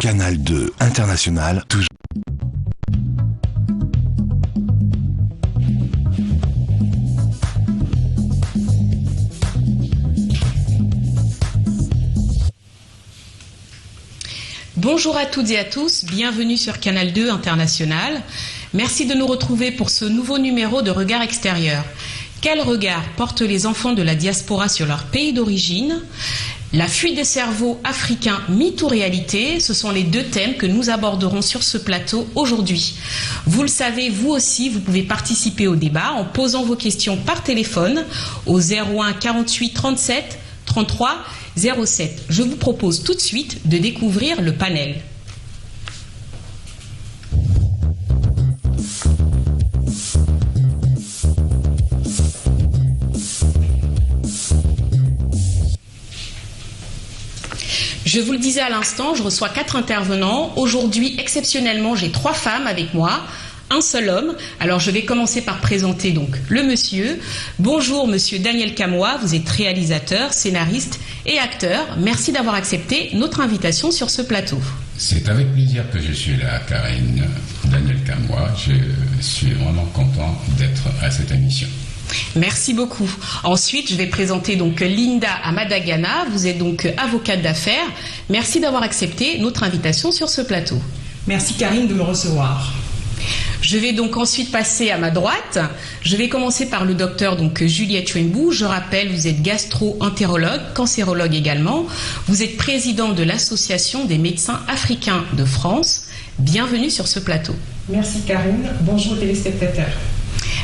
Canal 2 International, toujours. Bonjour à toutes et à tous, bienvenue sur Canal 2 International. Merci de nous retrouver pour ce nouveau numéro de Regard extérieur. Quel regard portent les enfants de la diaspora sur leur pays d'origine? La fuite des cerveaux africains, mythe ou réalité, ce sont les deux thèmes que nous aborderons sur ce plateau aujourd'hui. Vous le savez, vous aussi, vous pouvez participer au débat en posant vos questions par téléphone au 01 48 37 33 07. Je vous propose tout de suite de découvrir le panel. Je vous le disais à l'instant, je reçois 4 intervenants. Aujourd'hui, exceptionnellement, j'ai 3 femmes avec moi, un seul homme. Alors, je vais commencer par présenter donc le monsieur. Bonjour, monsieur Daniel Camois. Vous êtes réalisateur, scénariste et acteur. Merci d'avoir accepté notre invitation sur ce plateau. C'est avec plaisir que je suis là, Karine. Daniel Camois. Je suis vraiment content d'être à cette émission. Merci beaucoup. Ensuite, je vais présenter donc Linda Amadagana. Vous êtes donc avocate d'affaires. Merci d'avoir accepté notre invitation sur ce plateau. Merci Karine de me recevoir. Je vais donc ensuite passer à ma droite. Je vais commencer par le docteur donc Juliette Chouembou. Je rappelle, vous êtes gastro-entérologue, cancérologue également. Vous êtes président de l'Association des médecins africains de France. Bienvenue sur ce plateau. Merci Karine. Bonjour téléspectateurs.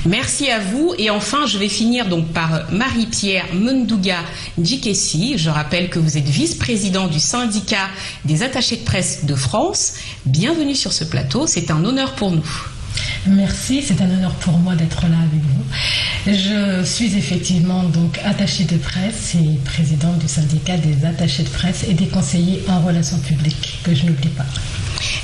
Merci à vous. Et enfin, je vais finir donc par Marie-Pierre Mundouga Djikessi. Je rappelle que vous êtes vice-président du syndicat des attachés de presse de France. Bienvenue sur ce plateau. C'est un honneur pour nous. Merci, c'est un honneur pour moi d'être là avec vous. Je suis effectivement donc attachée de presse et présidente du syndicat des attachés de presse et des conseillers en relations publiques, que je n'oublie pas.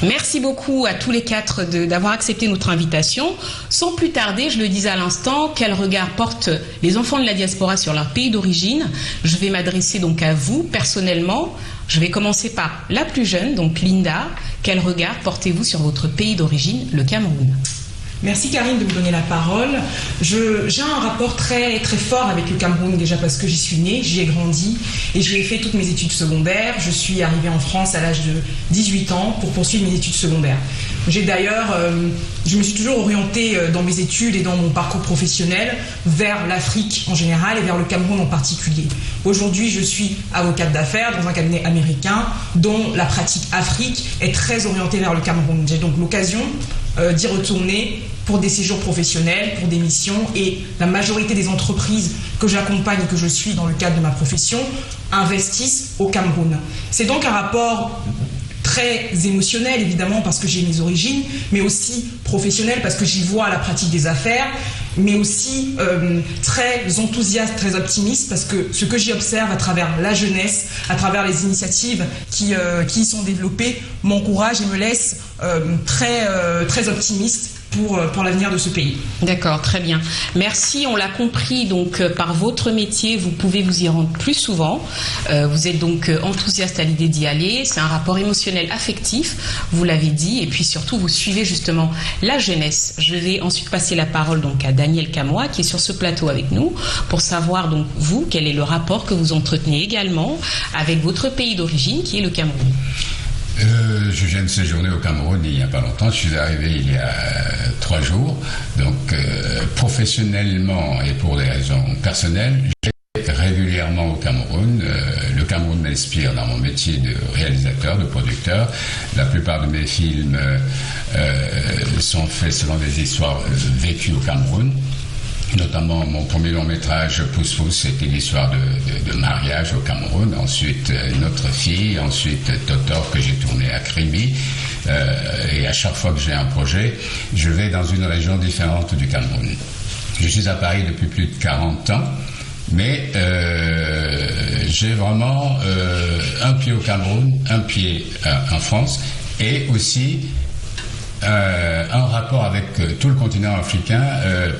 Merci beaucoup à tous les 4 d'avoir accepté notre invitation. Sans plus tarder, je le disais à l'instant, quel regard portent les enfants de la diaspora sur leur pays d'origine? Je vais m'adresser donc à vous personnellement. Je vais commencer par la plus jeune, donc Linda. Quel regard portez-vous sur votre pays d'origine, le Cameroun? Merci Karine de me donner la parole. J'ai un rapport très fort avec le Cameroun, déjà parce que j'y suis née, j'y ai grandi et j'y ai fait toutes mes études secondaires. Je suis arrivée en France à l'âge de 18 ans pour poursuivre mes études secondaires. J'ai d'ailleurs, je me suis toujours orientée dans mes études et dans mon parcours professionnel vers l'Afrique en général et vers le Cameroun en particulier. Aujourd'hui, je suis avocate d'affaires dans un cabinet américain dont la pratique Afrique est très orientée vers le Cameroun. J'ai donc l'occasion d'y retourner pour des séjours professionnels, pour des missions, et la majorité des entreprises que j'accompagne et que je suis dans le cadre de ma profession investissent au Cameroun. C'est donc un rapport très émotionnel évidemment parce que j'ai mes origines, mais aussi professionnel parce que j'y vois la pratique des affaires, mais aussi très enthousiaste, très optimiste parce que ce que j'y observe à travers la jeunesse, à travers les initiatives qui y sont développées, m'encourage et me laisse très optimiste pour l'avenir de ce pays. D'accord, très bien. Merci, on l'a compris, donc par votre métier, vous pouvez vous y rendre plus souvent. Vous êtes donc enthousiaste à l'idée d'y aller. C'est un rapport émotionnel affectif, vous l'avez dit, et puis surtout, vous suivez justement la jeunesse. Je vais ensuite passer la parole donc à Daniel Camois, qui est sur ce plateau avec nous, pour savoir donc vous, quel est le rapport que vous entretenez également avec votre pays d'origine, qui est le Cameroun. Je viens de séjourner au Cameroun il n'y a pas longtemps. Je suis arrivé il y a 3 jours. Donc, professionnellement et pour des raisons personnelles, je vais régulièrement au Cameroun. Le Cameroun m'inspire dans mon métier de réalisateur, de producteur. La plupart de mes films sont faits selon des histoires vécues au Cameroun. Notamment mon premier long métrage Pousse Pousse, c'était l'histoire de mariage au Cameroun. Ensuite Notre fille, ensuite Totor que j'ai tourné à Kribi. Et à chaque fois que j'ai un projet, je vais dans une région différente du Cameroun. Je suis à Paris depuis plus de 40 ans, mais j'ai vraiment un pied au Cameroun, un pied en France et aussi un rapport avec tout le continent africain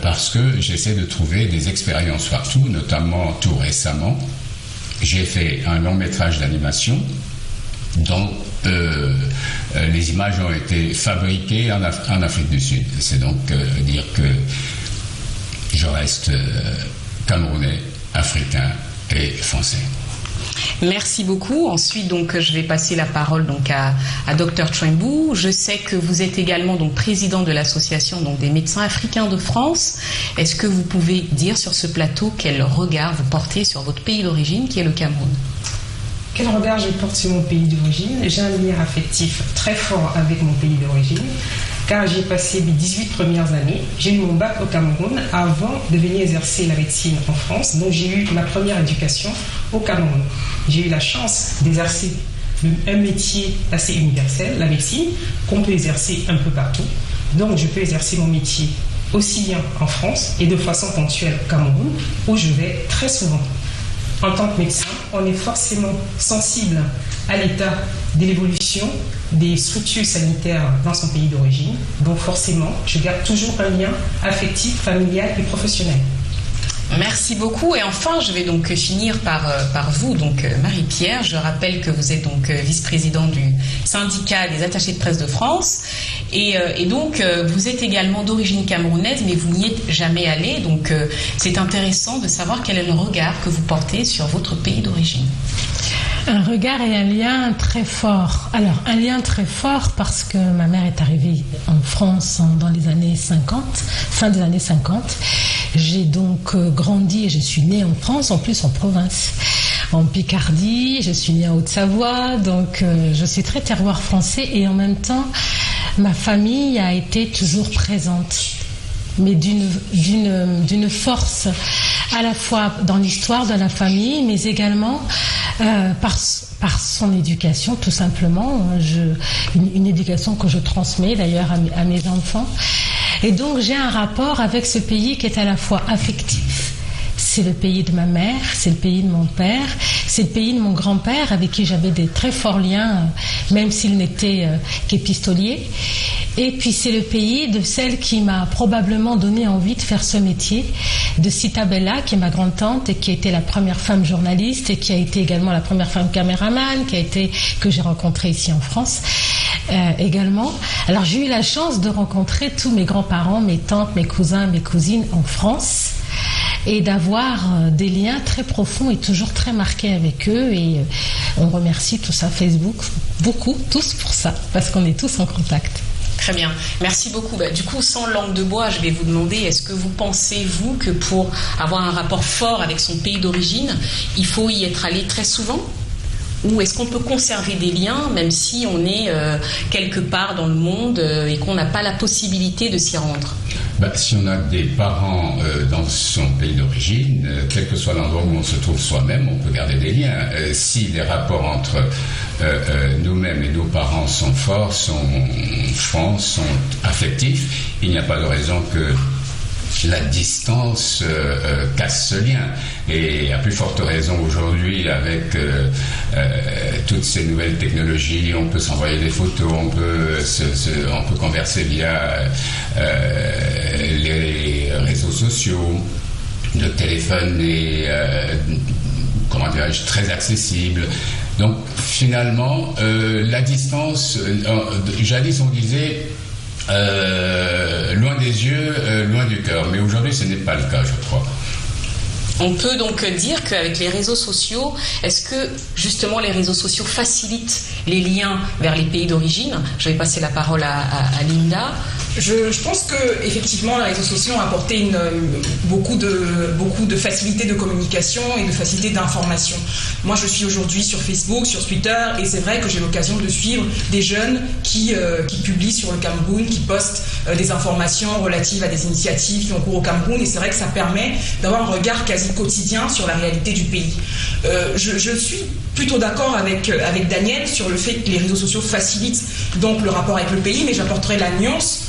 parce que j'essaie de trouver des expériences partout, notamment tout récemment. J'ai fait un long métrage d'animation dont les images ont été fabriquées en Afrique du Sud. C'est donc dire que je reste camerounais, africain et français. Merci beaucoup. Ensuite, donc, je vais passer la parole donc à Dr Chouembou. Je sais que vous êtes également donc président de l'association donc des médecins africains de France. Est-ce que vous pouvez dire sur ce plateau quel regard vous portez sur votre pays d'origine, qui est le Cameroun? Quel regard je porte sur mon pays d'origine? J'ai un lien affectif très fort avec mon pays d'origine, car j'ai passé mes 18 premières années. J'ai eu mon bac au Cameroun avant de venir exercer la médecine en France. Donc j'ai eu ma première éducation au Cameroun. J'ai eu la chance d'exercer un métier assez universel, la médecine, qu'on peut exercer un peu partout. Donc je peux exercer mon métier aussi bien en France et de façon ponctuelle au Cameroun, où je vais très souvent. En tant que médecin, on est forcément sensible à l'état de l'évolution des structures sanitaires dans son pays d'origine. Donc forcément, je garde toujours un lien affectif, familial et professionnel. Merci beaucoup. Et enfin, je vais donc finir par vous, donc Marie-Pierre. Je rappelle que vous êtes donc vice-présidente du syndicat des attachés de presse de France. Et donc, vous êtes également d'origine camerounaise, mais vous n'y êtes jamais allé. Donc, c'est intéressant de savoir quel est le regard que vous portez sur votre pays d'origine. Un regard et un lien très fort. Alors, un lien très fort parce que ma mère est arrivée en France dans les années 50, fin des années 50. J'ai donc grandi et je suis née en France, en plus en province, en Picardie. Je suis née en Haute-Savoie, donc je suis très terroir français et en même temps, ma famille a été toujours présente, mais d'une force à la fois dans l'histoire de la famille, mais également par son éducation, tout simplement. Une éducation que je transmets d'ailleurs à mes enfants. Et donc j'ai un rapport avec ce pays qui est à la fois affectif. C'est le pays de ma mère, c'est le pays de mon père, c'est le pays de mon grand-père avec qui j'avais des très forts liens, même s'il n'était qu'épistolier. Et puis c'est le pays de celle qui m'a probablement donné envie de faire ce métier, de Sita Bella, qui est ma grande-tante et qui a été la première femme journaliste et qui a été également la première femme caméraman, que j'ai rencontrée ici en France également. Alors j'ai eu la chance de rencontrer tous mes grands-parents, mes tantes, mes cousins, mes cousines en France, et d'avoir des liens très profonds et toujours très marqués avec eux. Et on remercie tout ça, Facebook, beaucoup, tous pour ça, parce qu'on est tous en contact. Très bien, merci beaucoup. Du coup, sans langue de bois, je vais vous demander, est-ce que vous pensez, vous, que pour avoir un rapport fort avec son pays d'origine, il faut y être allé très souvent ? Ou est-ce qu'on peut conserver des liens, même si on est quelque part dans le monde et qu'on n'a pas la possibilité de s'y rendre ? Si on a des parents dans son pays d'origine, quel que soit l'endroit où on se trouve soi-même, on peut garder des liens. Si les rapports entre nous-mêmes et nos parents sont forts, sont francs, sont affectifs, il n'y a pas de raison que la distance casse ce lien. Et à plus forte raison aujourd'hui avec toutes ces nouvelles technologies, on peut s'envoyer des photos, on peut converser via les réseaux sociaux. Le téléphone est très accessible. Donc finalement, la distance, jadis on disait loin des yeux, loin du cœur. Mais aujourd'hui, ce n'est pas le cas, je crois. On peut donc dire qu'avec les réseaux sociaux, est-ce que justement les réseaux sociaux facilitent les liens vers les pays d'origine ? Je vais passer la parole à Linda. Je pense que effectivement les réseaux sociaux ont apporté beaucoup de facilité de communication et de facilité d'information. Moi je suis aujourd'hui sur Facebook, sur Twitter, et c'est vrai que j'ai l'occasion de suivre des jeunes qui publient sur le Cameroun, qui postent des informations relatives à des initiatives qui ont cours au Cameroun, et c'est vrai que ça permet d'avoir un regard quasi quotidien sur la réalité du pays. Je suis plutôt d'accord avec Daniel sur le fait que les réseaux sociaux facilitent donc le rapport avec le pays, mais j'apporterai la nuance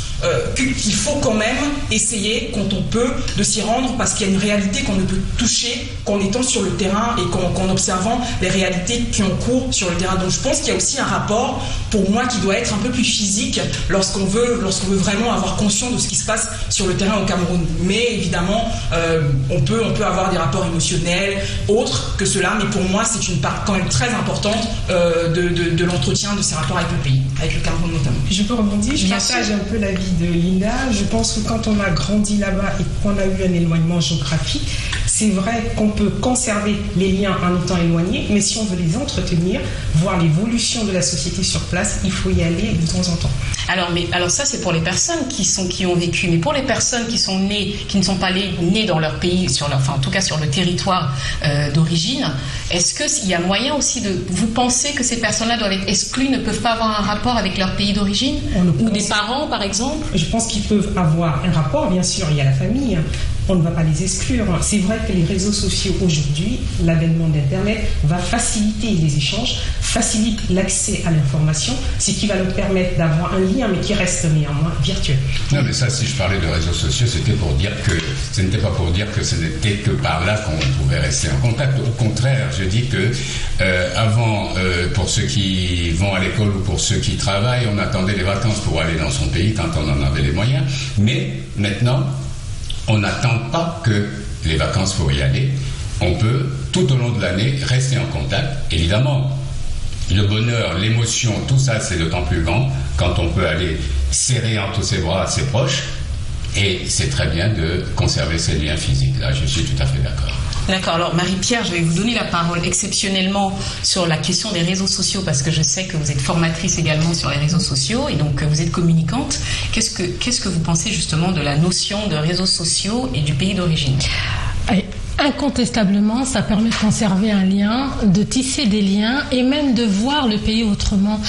qu'il faut quand même essayer, quand on peut, de s'y rendre, parce qu'il y a une réalité qu'on ne peut toucher qu'en étant sur le terrain et qu'en observant les réalités qui ont cours sur le terrain. Donc je pense qu'il y a aussi un rapport, pour moi, qui doit être un peu plus physique lorsqu'on veut vraiment avoir conscience de ce qui se passe sur le terrain au Cameroun. Mais évidemment, on peut avoir des rapports émotionnels, autres que cela, mais pour moi, c'est une part quand même très importante de l'entretien de ces rapports avec le pays, avec le Cameroun notamment. Je peux rebondir, je partage un peu l'avis de Linda. Je pense que quand on a grandi là-bas et qu'on a eu un éloignement géographique, c'est vrai qu'on peut conserver les liens en étant éloigné, mais si on veut les entretenir, voir l'évolution de la société sur place, il faut y aller de temps en temps. Alors ça, c'est pour les personnes qui ont vécu, mais pour les personnes qui sont nées, qui ne sont pas nées dans leur pays, en tout cas sur le territoire d'origine, est-ce qu'il y a moyen aussi vous pensez que ces personnes-là doivent être exclues, ne peuvent pas avoir un rapport avec leur pays d'origine, ou des parents par exemple? Je pense qu'ils peuvent avoir un rapport, bien sûr, il y a la famille. On ne va pas les exclure. C'est vrai que les réseaux sociaux aujourd'hui, l'avènement d'Internet va faciliter les échanges, facilite l'accès à l'information, ce qui va leur permettre d'avoir un lien, mais qui reste néanmoins virtuel. Non, mais ça, si je parlais de réseaux sociaux, c'était pour dire que ce n'était pas pour dire que ce n'était que par là qu'on pouvait rester en contact. Au contraire, je dis que avant, pour ceux qui vont à l'école ou pour ceux qui travaillent, on attendait les vacances pour aller dans son pays quand on en avait les moyens. Mais maintenant, on n'attend pas que les vacances pour y aller. On peut, tout au long de l'année, rester en contact. Évidemment, le bonheur, l'émotion, tout ça, c'est d'autant plus grand quand on peut aller serrer entre ses bras ses proches. Et c'est très bien de conserver ces liens physiques. Là, je suis tout à fait d'accord. D'accord, alors Marie-Pierre, je vais vous donner la parole exceptionnellement sur la question des réseaux sociaux, parce que je sais que vous êtes formatrice également sur les réseaux sociaux et donc vous êtes communicante. Qu'est-ce que vous pensez justement de la notion de réseaux sociaux et du pays d'origine ? Incontestablement, ça permet de conserver un lien, de tisser des liens et même de voir le pays autrement.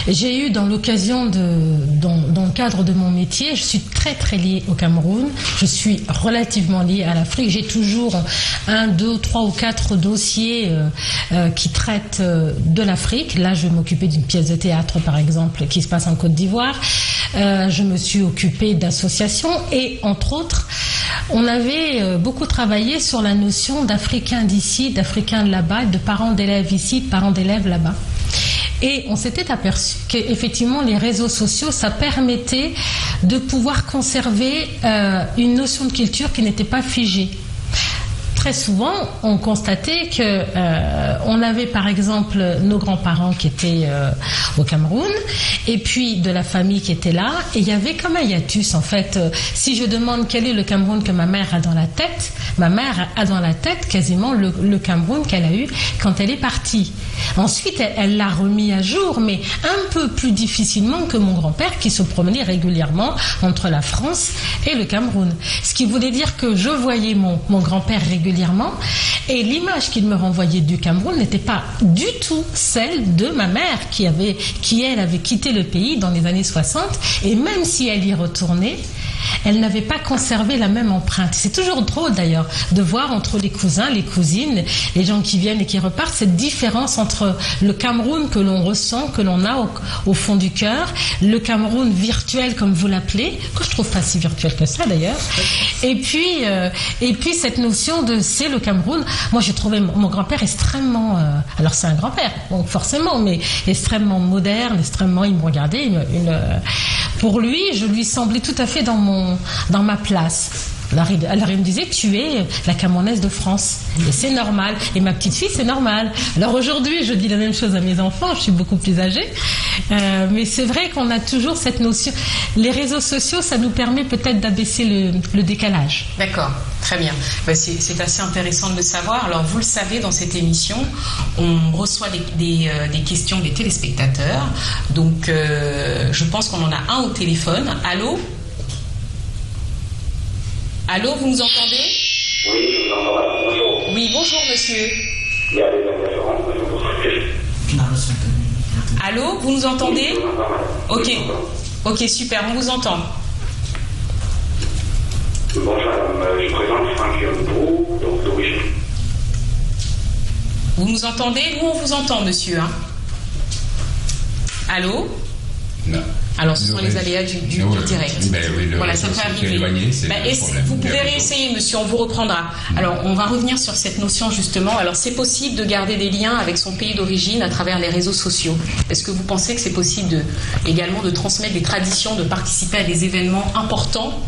J'ai eu dans l'occasion dans le cadre de mon métier, je suis très très liée au Cameroun, je suis relativement liée à l'Afrique, j'ai toujours 1, 2, 3 ou 4 dossiers qui traitent de l'Afrique. Là, je vais m'occuper d'une pièce de théâtre par exemple qui se passe en Côte d'Ivoire. Je me suis occupée d'associations et entre autres, on avait beaucoup travaillé sur la notion d'Africains d'ici, d'Africains de là-bas, de parents d'élèves ici, de parents d'élèves là-bas. Et on s'était aperçu qu'effectivement les réseaux sociaux, ça permettait de pouvoir conserver une notion de culture qui n'était pas figée. Très souvent, on constatait que on avait par exemple nos grands-parents qui étaient au Cameroun et puis de la famille qui était là et il y avait comme un hiatus en fait. Si je demande quel est le Cameroun que ma mère a dans la tête, ma mère a dans la tête quasiment le Cameroun qu'elle a eu quand elle est partie. Ensuite, elle l'a remis à jour, mais un peu plus difficilement que mon grand-père qui se promenait régulièrement entre la France et le Cameroun. Ce qui voulait dire que je voyais mon grand-père régulièrement et l'image qu'il me renvoyait du Cameroun n'était pas du tout celle de ma mère qui elle avait quitté le pays dans les années 60 et même si elle y retournait, elle n'avait pas conservé la même empreinte. C'est toujours drôle d'ailleurs de voir entre les cousins, les cousines, les gens qui viennent et qui repartent, cette différence entre le Cameroun que l'on ressent, que l'on a au fond du cœur, le Cameroun virtuel comme vous l'appelez, que je trouve pas si virtuel que ça d'ailleurs, et puis cette notion de c'est le Cameroun. Moi j'ai trouvé mon grand-père extrêmement, alors c'est un grand-père, donc forcément, mais extrêmement moderne, extrêmement, il me regardait, pour lui, je lui semblais tout à fait dans ma place. Alors il me disait, tu es la Camerounaise de France. Et c'est normal. Et ma petite fille, c'est normal. Alors aujourd'hui, je dis la même chose à mes enfants, je suis beaucoup plus âgée. Mais c'est vrai qu'on a toujours cette notion. Les réseaux sociaux, ça nous permet peut-être d'abaisser le décalage. D'accord, très bien. C'est assez intéressant de le savoir. Alors vous le savez, dans cette émission, on reçoit des questions des téléspectateurs. Donc je pense qu'on en a un au téléphone. Allô ? Allô, vous nous entendez ? Oui, je vous entends. Bonjour. Oui, bonjour monsieur. Il y a des interférences. Allô, vous nous entendez ? Oui, Ok, super, on vous entend. Bonjour, je présente Franck Yonbou, donc d'origine. Vous nous entendez ? Nous, on vous entend, monsieur. Hein ? Allô ? Non. Alors, ce sont les aléas du direct. Voilà, ça peut arriver. Éloigné, vous pouvez réessayer, monsieur, on vous reprendra. Alors, on va revenir sur cette notion, justement. Alors, c'est possible de garder des liens avec son pays d'origine à travers les réseaux sociaux. Est-ce que vous pensez que c'est possible également de transmettre des traditions, de participer à des événements importants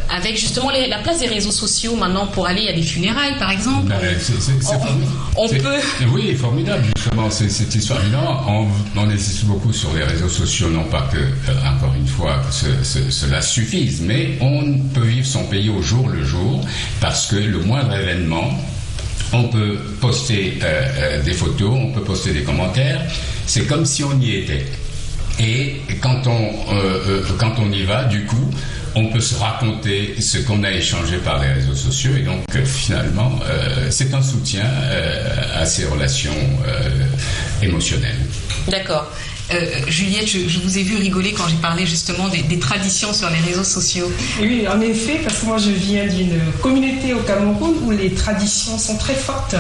avec justement la place des réseaux sociaux maintenant pour aller à des funérailles, par exemple? On peut... Oui, formidable, justement, cette histoire. Évidemment, on insiste beaucoup sur les réseaux sociaux, non pas que, encore une fois, cela suffise, mais on peut vivre son pays au jour le jour, parce que le moindre événement, on peut poster des photos, on peut poster des commentaires, c'est comme si on y était. Et quand on y va, du coup, on peut se raconter ce qu'on a échangé par les réseaux sociaux, et donc finalement c'est un soutien à ces relations émotionnelles. D'accord. Juliette, je vous ai vu rigoler quand j'ai parlé justement des traditions sur les réseaux sociaux. Oui, en effet, parce que moi je viens d'une communauté au Cameroun où les traditions sont très fortes.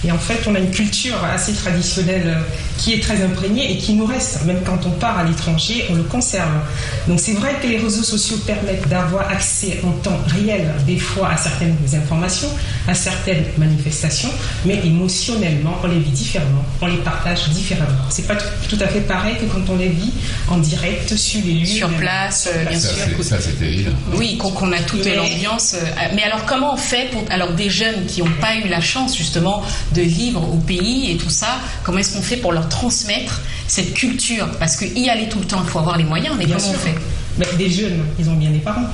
Et en fait, on a une culture assez traditionnelle qui est très imprégnée et qui nous reste. Même quand on part à l'étranger, on le conserve. Donc c'est vrai que les réseaux sociaux permettent d'avoir accès en temps réel, des fois, à certaines informations, à certaines manifestations, mais émotionnellement, on les vit différemment, on les partage différemment. C'est pas tout à fait pareil que quand on les vit en direct sur les lieux. Sur place, bien sûr. Ça, c'est évident. Oui, qu'on a toute l'ambiance. Mais alors, comment on fait pour des jeunes qui n'ont pas eu la chance, justement, de vivre au pays et tout ça, comment est-ce qu'on fait pour leur transmettre cette culture? Parce qu'y aller tout le temps, il faut avoir les moyens, mais comment on fait? Des jeunes, ils ont bien des parents.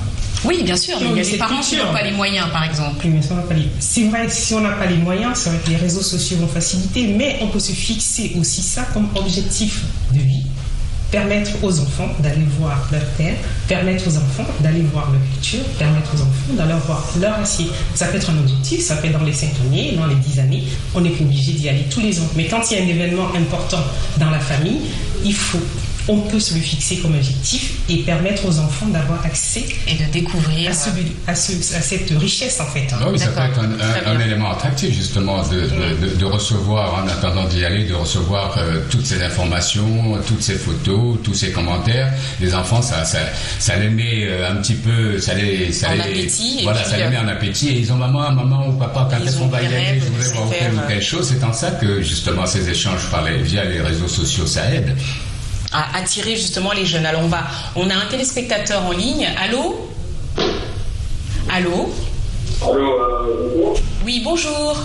Oui, bien sûr, mais il y a des parents qui n'ont pas les moyens, par exemple. C'est vrai que si on n'a pas les moyens, c'est vrai que les réseaux sociaux vont faciliter, mais on peut se fixer aussi ça comme objectif de vie. Permettre aux enfants d'aller voir leur terre, permettre aux enfants d'aller voir leur culture, permettre aux enfants d'aller voir leur assiette. Ça peut être un objectif, ça peut être dans les 5 années, dans les 10 années, on n'est pas obligé d'y aller tous les ans. Mais quand il y a un événement important dans la famille, on peut se le fixer comme objectif et permettre aux enfants d'avoir accès et de découvrir à cette richesse en fait. Oui, ça peut être un élément attractif justement de recevoir, en attendant d'y aller, de recevoir toutes ces informations, toutes ces photos, tous ces commentaires. Les enfants, ça les met un petit peu, ça les met en appétit, et ils ont maman ou papa, quand est-ce qu'on va y aller, je voudrais voir telle ou telle chose. C'est en ça que justement ces échanges via les réseaux sociaux, ça aide à attirer justement les jeunes. Alors on a un téléspectateur en ligne. Allô? Allô, bonjour. Oui, bonjour.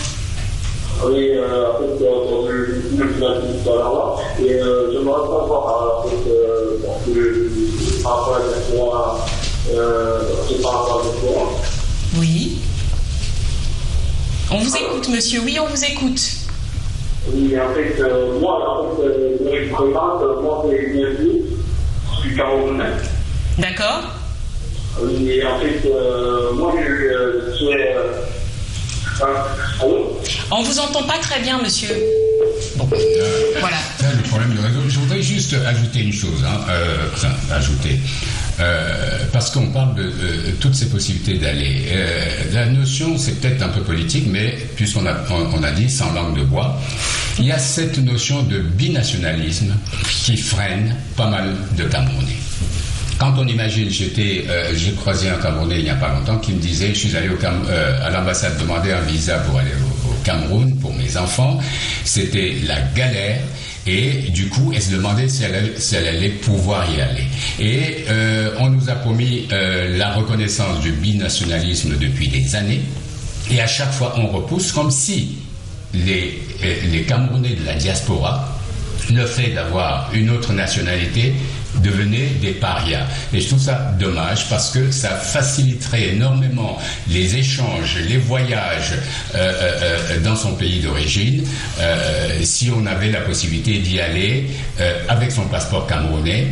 Oui, en fait, je suis tout à l'heure, et j'aimerais savoir, par rapport à l'histoire, Oui. On vous écoute, monsieur. Oui, on vous écoute. Oui, en fait, moi, je présente, moi, c'est bienvenu, je suis camerounais. D'accord. Oui, et en fait, moi, je suis... allô? On vous entend pas très bien, monsieur. Bon, voilà. C'est le problème de réseau. Je voudrais juste ajouter une chose, parce qu'on parle de toutes ces possibilités d'aller. La notion, c'est peut-être un peu politique, mais puisqu'on a dit sans langue de bois, il y a cette notion de binationalisme qui freine pas mal de Camerounais. Quand on imagine, j'ai croisé un Camerounais il n'y a pas longtemps qui me disait, je suis allé à l'ambassade demander un visa pour aller au Cameroun pour mes enfants, c'était la galère. Et du coup, elle se demandait si elle allait pouvoir y aller. Et on nous a promis la reconnaissance du binationalisme depuis des années. Et à chaque fois, on repousse comme si les Camerounais de la diaspora, le fait d'avoir une autre nationalité, devenaient des parias. Et je trouve ça dommage parce que ça faciliterait énormément les échanges, les voyages dans son pays d'origine si on avait la possibilité d'y aller avec son passeport camerounais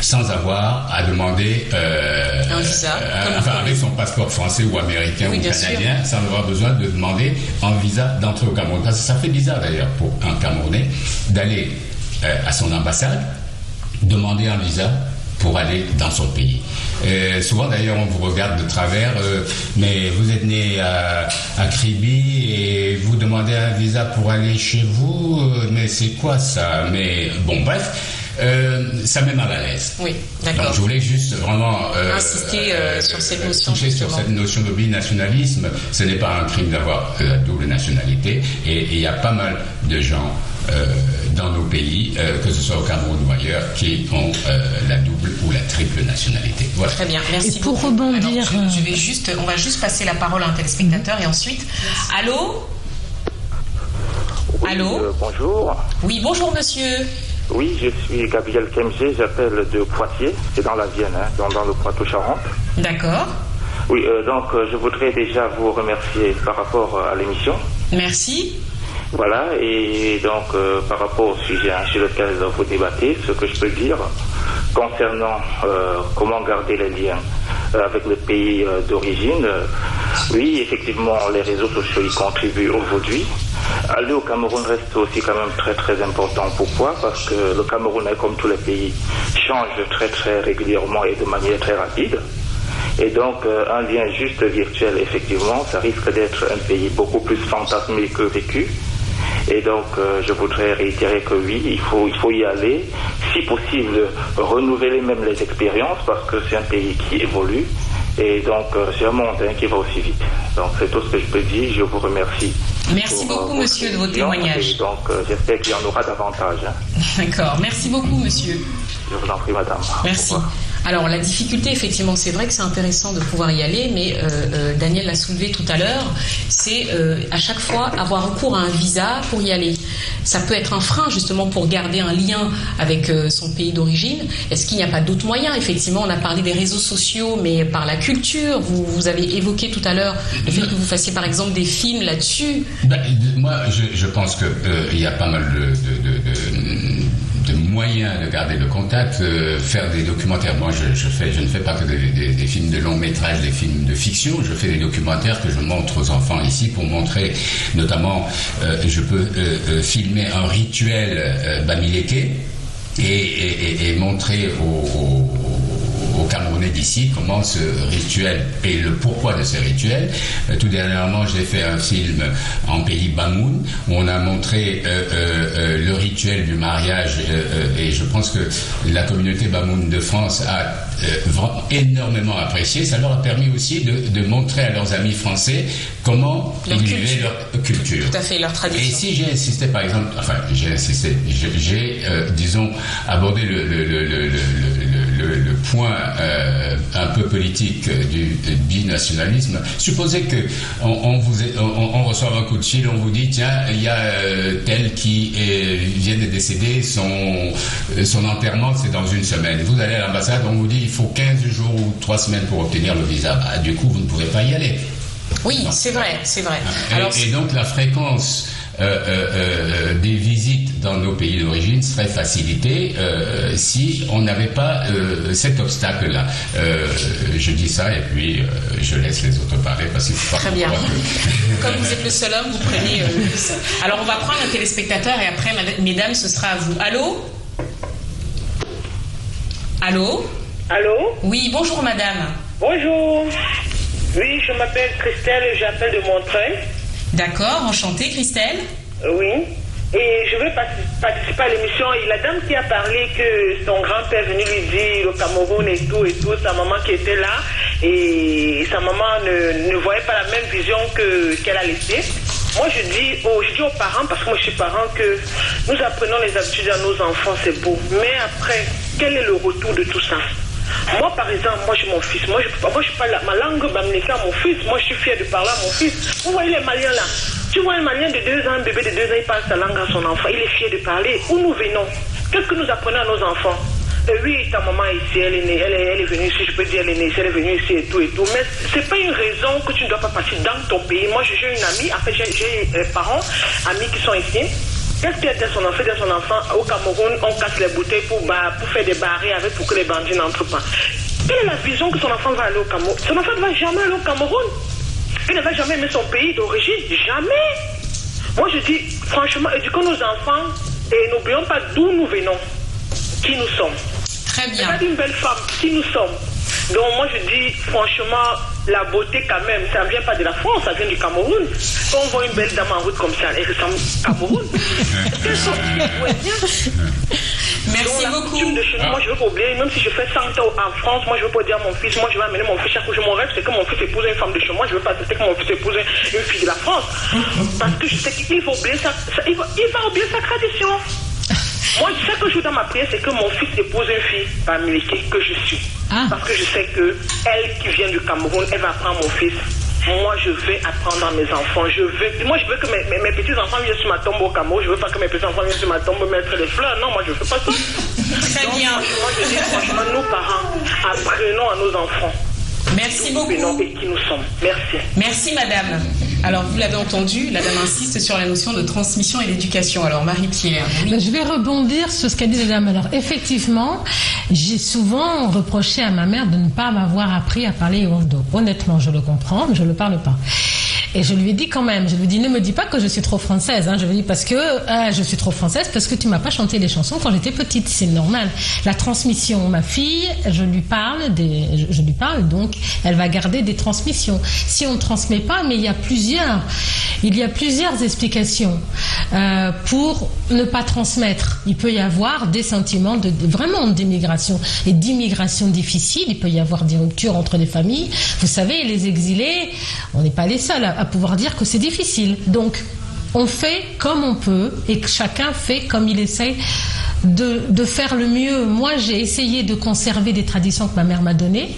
sans avoir à demander un visa, avec son passeport français ou américain ou canadien, sans avoir besoin de demander un visa d'entrée au Cameroun. Parce que ça fait bizarre d'ailleurs pour un Camerounais d'aller à son ambassade demander un visa pour aller dans son pays. Souvent d'ailleurs on vous regarde de travers, mais vous êtes né à Kribi et vous demandez un visa pour aller chez vous, mais c'est quoi ça? Mais bon, bref. Ça met mal à l'aise. Oui, d'accord. Donc je voulais juste vraiment insister sur cette notion. Toucher sur cette notion de binationalisme. Ce n'est pas un crime d'avoir la double nationalité, et il y a pas mal de gens dans nos pays, que ce soit au Cameroun ou ailleurs, qui ont la double ou la triple nationalité. Voilà. Très bien, merci pour beaucoup. rebondir, Alors, on va juste passer la parole à un téléspectateur et ensuite. Allô? Oui, allô? Bonjour. Oui, bonjour monsieur. Oui, je suis Gabriel Kemgé, j'appelle de Poitiers, c'est dans la Vienne, hein, dans le Poitou-Charentes. D'accord. Oui, donc je voudrais déjà vous remercier par rapport à l'émission. Merci. Voilà, et donc par rapport au sujet sur lequel vous débattez, ce que je peux dire concernant comment garder les liens avec le pays d'origine, oui, effectivement, les réseaux sociaux y contribuent aujourd'hui. Aller au Cameroun reste aussi quand même très très important. Pourquoi? Parce que le Cameroun, comme tous les pays, change très très régulièrement et de manière très rapide. Et donc un lien juste virtuel, effectivement, ça risque d'être un pays beaucoup plus fantasmé que vécu. Et donc je voudrais réitérer que oui, il faut y aller, si possible renouveler même les expériences, parce que c'est un pays qui évolue. Et donc c'est un monde qui va aussi vite. Donc c'est tout ce que je peux dire. Je vous remercie. Merci beaucoup monsieur de votre témoignage. Et donc j'espère qu'il y en aura davantage. D'accord, merci beaucoup monsieur. Je vous en prie madame. Merci. Alors la difficulté, effectivement, c'est vrai que c'est intéressant de pouvoir y aller, mais Daniel l'a soulevé tout à l'heure, c'est à chaque fois avoir recours à un visa pour y aller. Ça peut être un frein justement pour garder un lien avec son pays d'origine. Est-ce qu'il n'y a pas d'autres moyens? Effectivement, on a parlé des réseaux sociaux, mais par la culture, vous avez évoqué tout à l'heure le fait que vous fassiez par exemple des films là-dessus. Moi, je pense qu'il y a pas mal de moyens de garder le contact, faire des documentaires. Moi, je ne fais pas que des films de long métrage, des films de fiction. Je fais des documentaires que je montre aux enfants ici pour montrer, notamment, je peux filmer un rituel Bamileke et montrer aux Camerounais d'ici comment ce rituel et le pourquoi de ce rituel. Tout dernièrement, j'ai fait un film en pays Bamoun où on a montré le rituel du mariage et je pense que la communauté Bamoun de France a énormément apprécié. Ça leur a permis aussi de montrer à leurs amis français comment ils vivaient leur culture. Tout à fait, leur tradition. Et si j'ai insisté, par exemple, j'ai disons abordé le point un peu politique du binationalisme. Supposez que on reçoive un coup de fil, on vous dit tiens, il y a tel qui vient de décéder, son enterrement c'est dans une semaine. Vous allez à l'ambassade, on vous dit il faut 15 jours ou 3 semaines pour obtenir le visa. Du coup, vous ne pouvez pas y aller. Oui, c'est vrai. Et donc la fréquence des visites dans nos pays d'origine serait facilitée si on n'avait pas cet obstacle-là. Je dis ça et puis je laisse les autres parler parce qu'il faut pas. Très bien. Comme vous êtes le seul homme, vous prenez. Alors on va prendre un téléspectateur et après, mesdames, ce sera à vous. Allô? Allô? Oui, bonjour madame. Bonjour. Oui, je m'appelle Christelle et j'appelle de Montreuil. D'accord, enchantée Christelle. Oui, et je veux participer à l'émission. Et la dame qui a parlé que son grand-père est venu lui dire au Cameroun et tout, sa maman qui était là, et sa maman ne voyait pas la même vision qu'elle a laissée. Moi je dis aux parents, parce que moi je suis parent, que nous apprenons les habitudes à nos enfants, c'est beau. Mais après, quel est le retour de tout ça? Moi, par exemple, moi j'ai mon fils. Moi, je parle ma langue bamileke à mon fils. Moi, je suis fière de parler à mon fils. Vous voyez les Maliens là? Tu vois un Malien de 2 ans, un bébé de 2 ans, il parle sa langue à son enfant. Il est fier de parler. Où nous venons? Qu'est-ce que nous apprenons à nos enfants? Oui, ta maman est ici, elle est née, elle est venue ici, je peux dire, elle est née ici, elle est venue ici et tout. Mais c'est pas une raison que tu ne dois pas passer dans ton pays. Moi, j'ai une amie, en fait, j'ai parents, amis qui sont ici. Qu'est-ce qu'il a dit à son enfant? Au Cameroun, on casse les bouteilles pour faire des barrières pour que les bandits n'entrent pas. Quelle est la vision que son enfant va aller au Cameroun? Son enfant ne va jamais aller au Cameroun. Il ne va jamais aimer son pays d'origine. Jamais. Moi, je dis, franchement, éduquons nos enfants et n'oublions pas d'où nous venons, qui nous sommes. Très bien. C'est pas une belle femme, qui nous sommes. Donc moi je dis franchement, la beauté quand même, ça ne vient pas de la France, ça vient du Cameroun. Quand on voit une belle dame en route comme ça, elle ressemble au Cameroun. Merci beaucoup. Moi je veux pas oublier, même si je fais 100 ans en France, moi je veux pas dire à mon fils, moi je vais amener mon fils chaque jour. Mon rêve c'est que mon fils épouse une femme de chez moi, je veux pas accepter que mon fils épouse une fille de la France. Parce que je sais qu'il va oublier il va oublier sa tradition. Moi, ce que je veux dans ma prière, c'est que mon fils épouse une fille américaine que je suis. Parce que je sais que elle qui vient du Cameroun, elle va apprendre mon fils. Moi, je vais apprendre à mes enfants. Je veux que mes petits-enfants viennent sur ma tombe au Cameroun. Je veux pas que mes petits-enfants viennent sur ma tombe me mettre les fleurs. Non, moi, je veux pas ça. Très bien. Moi, je dis franchement, nos parents, apprenons à nos enfants. Merci beaucoup. Et qui nous sommes. Merci. Merci, madame. Alors, vous l'avez entendu, la dame insiste sur la notion de transmission et d'éducation. Alors, Marie-Pierre. Oui. Je vais rebondir sur ce qu'a dit la dame. Alors, effectivement, j'ai souvent reproché à ma mère de ne pas m'avoir appris à parler Ewondo. Honnêtement, je le comprends, mais je ne le parle pas. Et je lui ai dit quand même, je lui ai dit, ne me dis pas que je suis trop française, hein. Je lui ai dit parce que je suis trop française parce que tu m'as pas chanté les chansons quand j'étais petite, c'est normal. La transmission, ma fille, je lui parle, donc elle va garder des transmissions. Si on ne transmet pas, mais il y a plusieurs explications pour ne pas transmettre. Il peut y avoir des sentiments vraiment d'émigration et d'immigration difficile. Il peut y avoir des ruptures entre les familles. Vous savez, les exilés, on n'est pas les seuls à pouvoir dire que c'est difficile. Donc, on fait comme on peut et que chacun fait comme il essaie de faire le mieux. Moi, j'ai essayé de conserver des traditions que ma mère m'a données.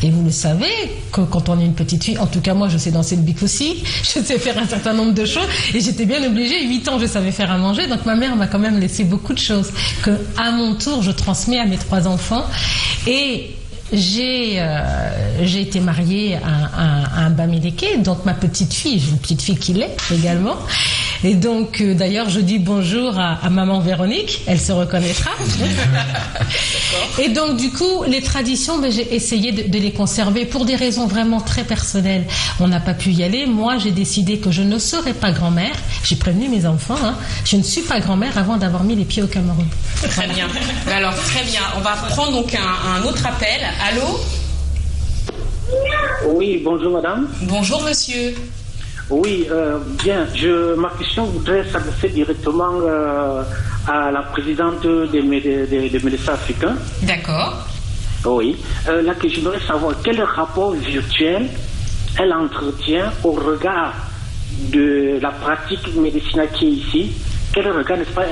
Et vous le savez, que quand on est une petite fille, en tout cas moi je sais danser le bic aussi, je sais faire un certain nombre de choses et j'étais bien obligée, 8 ans je savais faire à manger, donc ma mère m'a quand même laissé beaucoup de choses que à mon tour je transmets à mes 3 enfants. Et j'ai été mariée à un Bamileke, donc ma petite fille, j'ai une petite fille qui l'est également. Et donc, d'ailleurs, je dis bonjour à maman Véronique, elle se reconnaîtra. Et donc, du coup, les traditions, j'ai essayé de les conserver pour des raisons vraiment très personnelles. On n'a pas pu y aller. Moi, j'ai décidé que je ne serais pas grand-mère. J'ai prévenu mes enfants, hein. Je ne suis pas grand-mère avant d'avoir mis les pieds au Cameroun. Très bien. Alors, très bien. On va prendre donc un autre appel. Allô ? Oui, bonjour madame. Bonjour monsieur. Oui, bien, ma question voudrait s'adresser directement à la présidente des médecins africains. D'accord. Oui, là que je voudrais savoir quel rapport virtuel elle entretient au regard de la pratique médicinale qui est ici. Quel regard, n'est-ce pas,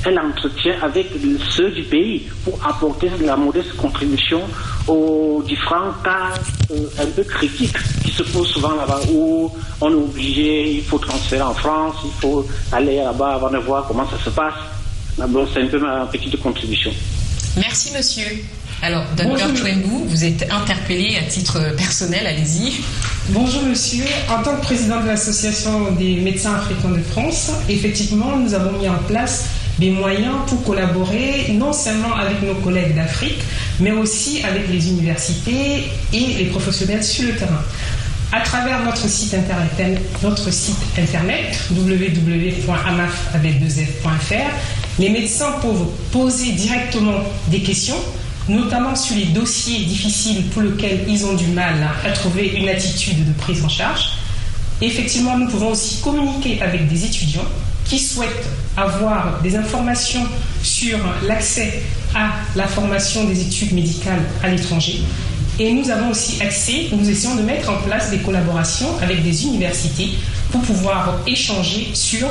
elle entretient avec ceux du pays pour apporter la modeste contribution aux différents cas un peu critiques qui se posent souvent là-bas, où on est obligé, il faut transférer en France, il faut aller là-bas avant de voir comment ça se passe. Bon, c'est un peu ma petite contribution. Merci monsieur. Alors, Dr Chouembou, vous êtes interpellé à titre personnel, allez-y. Bonjour monsieur, en tant que président de l'association des médecins africains de France, effectivement nous avons mis en place des moyens pour collaborer non seulement avec nos collègues d'Afrique, mais aussi avec les universités et les professionnels sur le terrain. À travers notre site internet www.amaf.fr, les médecins peuvent poser directement des questions, notamment sur les dossiers difficiles pour lesquels ils ont du mal à trouver une attitude de prise en charge. Effectivement, nous pouvons aussi communiquer avec des étudiants qui souhaitent avoir des informations sur l'accès à la formation des études médicales à l'étranger. Et nous avons aussi accès, nous essayons de mettre en place des collaborations avec des universités pour pouvoir échanger sur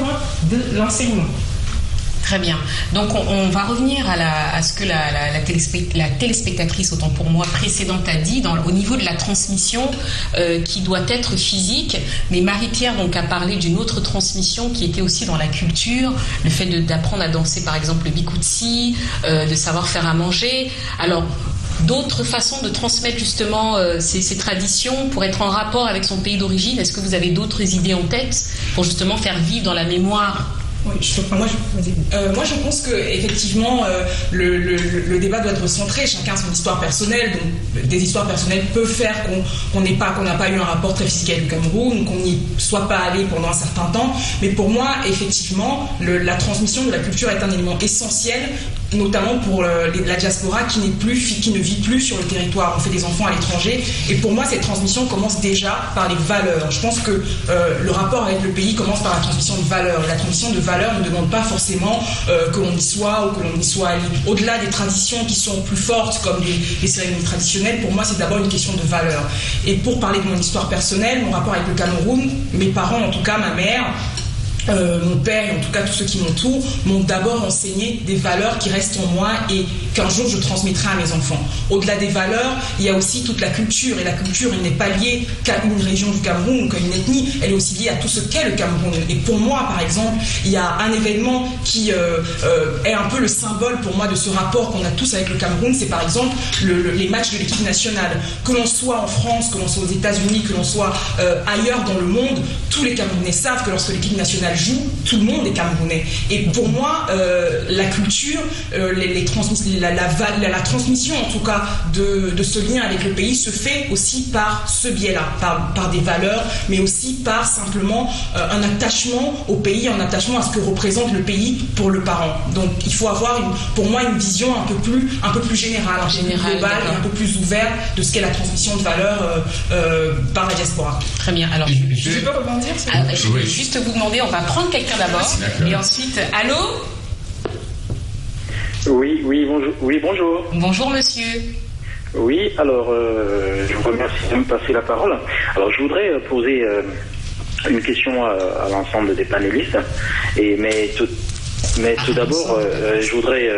de l'enseignement. Très bien. Donc on va revenir à ce que la téléspectatrice, autant pour moi, précédente a dit au niveau de la transmission qui doit être physique. Mais Marie-Pierre donc a parlé d'une autre transmission qui était aussi dans la culture, le fait d'apprendre à danser par exemple le bikoutsi, de savoir faire à manger. Alors d'autres façons de transmettre justement ces traditions pour être en rapport avec son pays d'origine. Est-ce que vous avez d'autres idées en tête pour justement faire vivre dans la mémoire? Oui, moi je pense que effectivement le débat doit être centré, chacun son histoire personnelle. Donc, des histoires personnelles peuvent faire qu'on n'a pas eu un rapport très physique avec le Cameroun, qu'on n'y soit pas allé pendant un certain temps. Mais pour moi, effectivement, la transmission de la culture est un élément essentiel notamment pour la diaspora qui ne vit plus sur le territoire. On fait des enfants à l'étranger. Et pour moi, cette transmission commence déjà par les valeurs. Je pense que le rapport avec le pays commence par la transmission de valeurs. Et la transmission de valeurs ne demande pas forcément que l'on y soit ou que l'on y soit allé. Au-delà des traditions qui sont plus fortes, comme les cérémonies traditionnelles, pour moi, c'est d'abord une question de valeurs. Et pour parler de mon histoire personnelle, mon rapport avec le Cameroun, mes parents, en tout cas ma mère, mon père et en tout cas tous ceux qui m'entourent m'ont d'abord enseigné des valeurs qui restent en moi et qu'un jour je transmettrai à mes enfants. Au-delà des valeurs, il y a aussi toute la culture, et la culture, elle n'est pas liée qu'à une région du Cameroun ou qu'à une ethnie, elle est aussi liée à tout ce qu'est le Cameroun. Et pour moi, par exemple, il y a un événement qui est un peu le symbole pour moi de ce rapport qu'on a tous avec le Cameroun, c'est par exemple les matchs de l'équipe nationale. Que l'on soit en France, que l'on soit aux États-Unis, que l'on soit ailleurs dans le monde, tous les Camerounais savent que lorsque l'équipe nationale joue, tout le monde est camerounais. Et pour moi, la culture, la transmission en tout cas de ce lien avec le pays se fait aussi par ce biais-là, par des valeurs, mais aussi par simplement un attachement au pays, un attachement à ce que représente le pays pour le parent. Donc il faut avoir pour moi une vision un peu plus générale, globale et un peu plus ouverte de ce qu'est la transmission de valeurs par la diaspora. Très bien. Alors, je peux rebondir je vais juste vous demander, on va prendre quelqu'un d'abord, et ensuite, allô? Oui, bonjour. Bonjour, monsieur. Oui, alors, je vous remercie de me passer la parole. Alors, je voudrais poser une question à l'ensemble des panélistes, mais tout d'abord, je voudrais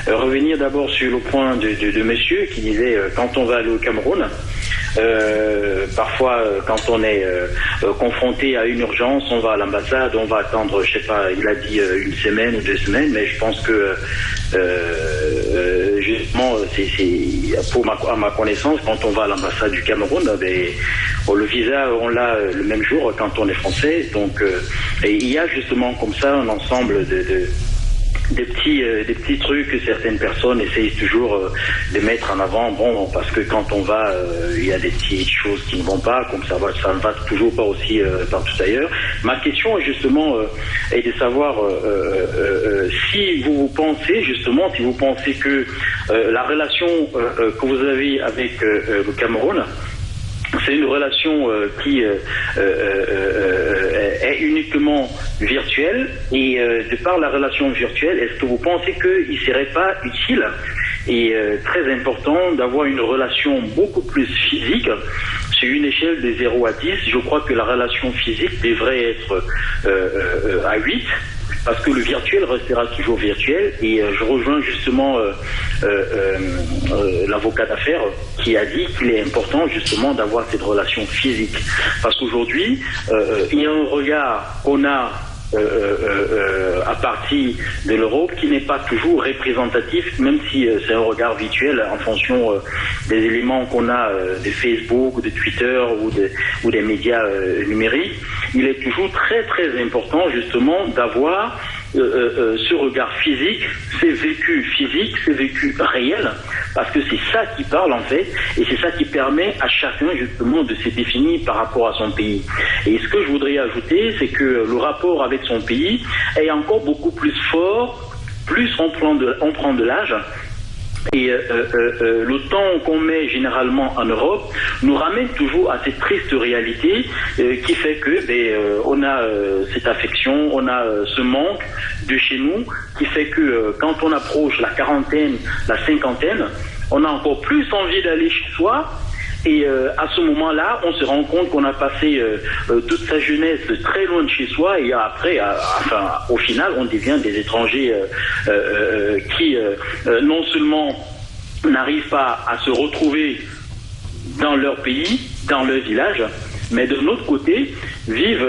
revenir d'abord sur le point de monsieur qui disait quand on va aller au Cameroun, parfois quand on est confronté à une urgence, on va à l'ambassade, on va attendre, je sais pas, il a dit une semaine ou 2 semaines, mais je pense que justement, à ma connaissance, quand on va à l'ambassade du Cameroun, le visa, on l'a le même jour quand on est français. Donc, et il y a justement comme ça un ensemble des petits trucs que certaines personnes essayent toujours de mettre en avant. Bon, parce que quand on va, il y a des petites choses qui ne vont pas, comme ça ne va toujours pas aussi partout ailleurs. Ma question est justement est de savoir si vous pensez que la relation que vous avez avec le Cameroun, c'est une relation qui est uniquement virtuelle, et de par la relation virtuelle, est-ce que vous pensez qu'il ne serait pas utile et très important d'avoir une relation beaucoup plus physique sur une échelle de 0 à 10? Je crois que la relation physique devrait être à 8. Parce que le virtuel restera toujours virtuel, et je rejoins justement l'avocat d'affaires qui a dit qu'il est important justement d'avoir cette relation physique. Parce qu'aujourd'hui, il y a un regard qu'on a à partir de l'Europe qui n'est pas toujours représentatif, même si c'est un regard virtuel en fonction des éléments qu'on a de Facebook, de Twitter ou des médias numériques. Il est toujours très très important justement d'avoir ce regard physique, ces vécus physiques, ces vécus réels, parce que c'est ça qui parle en fait, et c'est ça qui permet à chacun justement de se définir par rapport à son pays. Et ce que je voudrais ajouter, c'est que le rapport avec son pays est encore beaucoup plus fort, plus on prend de l'âge. Et le temps qu'on met généralement en Europe nous ramène toujours à cette triste réalité qui fait que on a cette affection, on a ce manque de chez nous, qui fait que quand on approche la quarantaine, la cinquantaine, on a encore plus envie d'aller chez soi. Et à ce moment-là, on se rend compte qu'on a passé toute sa jeunesse très loin de chez soi, et après, au final, on devient des étrangers qui non seulement n'arrivent pas à se retrouver dans leur pays, dans leur village, mais de l'autre côté, vivent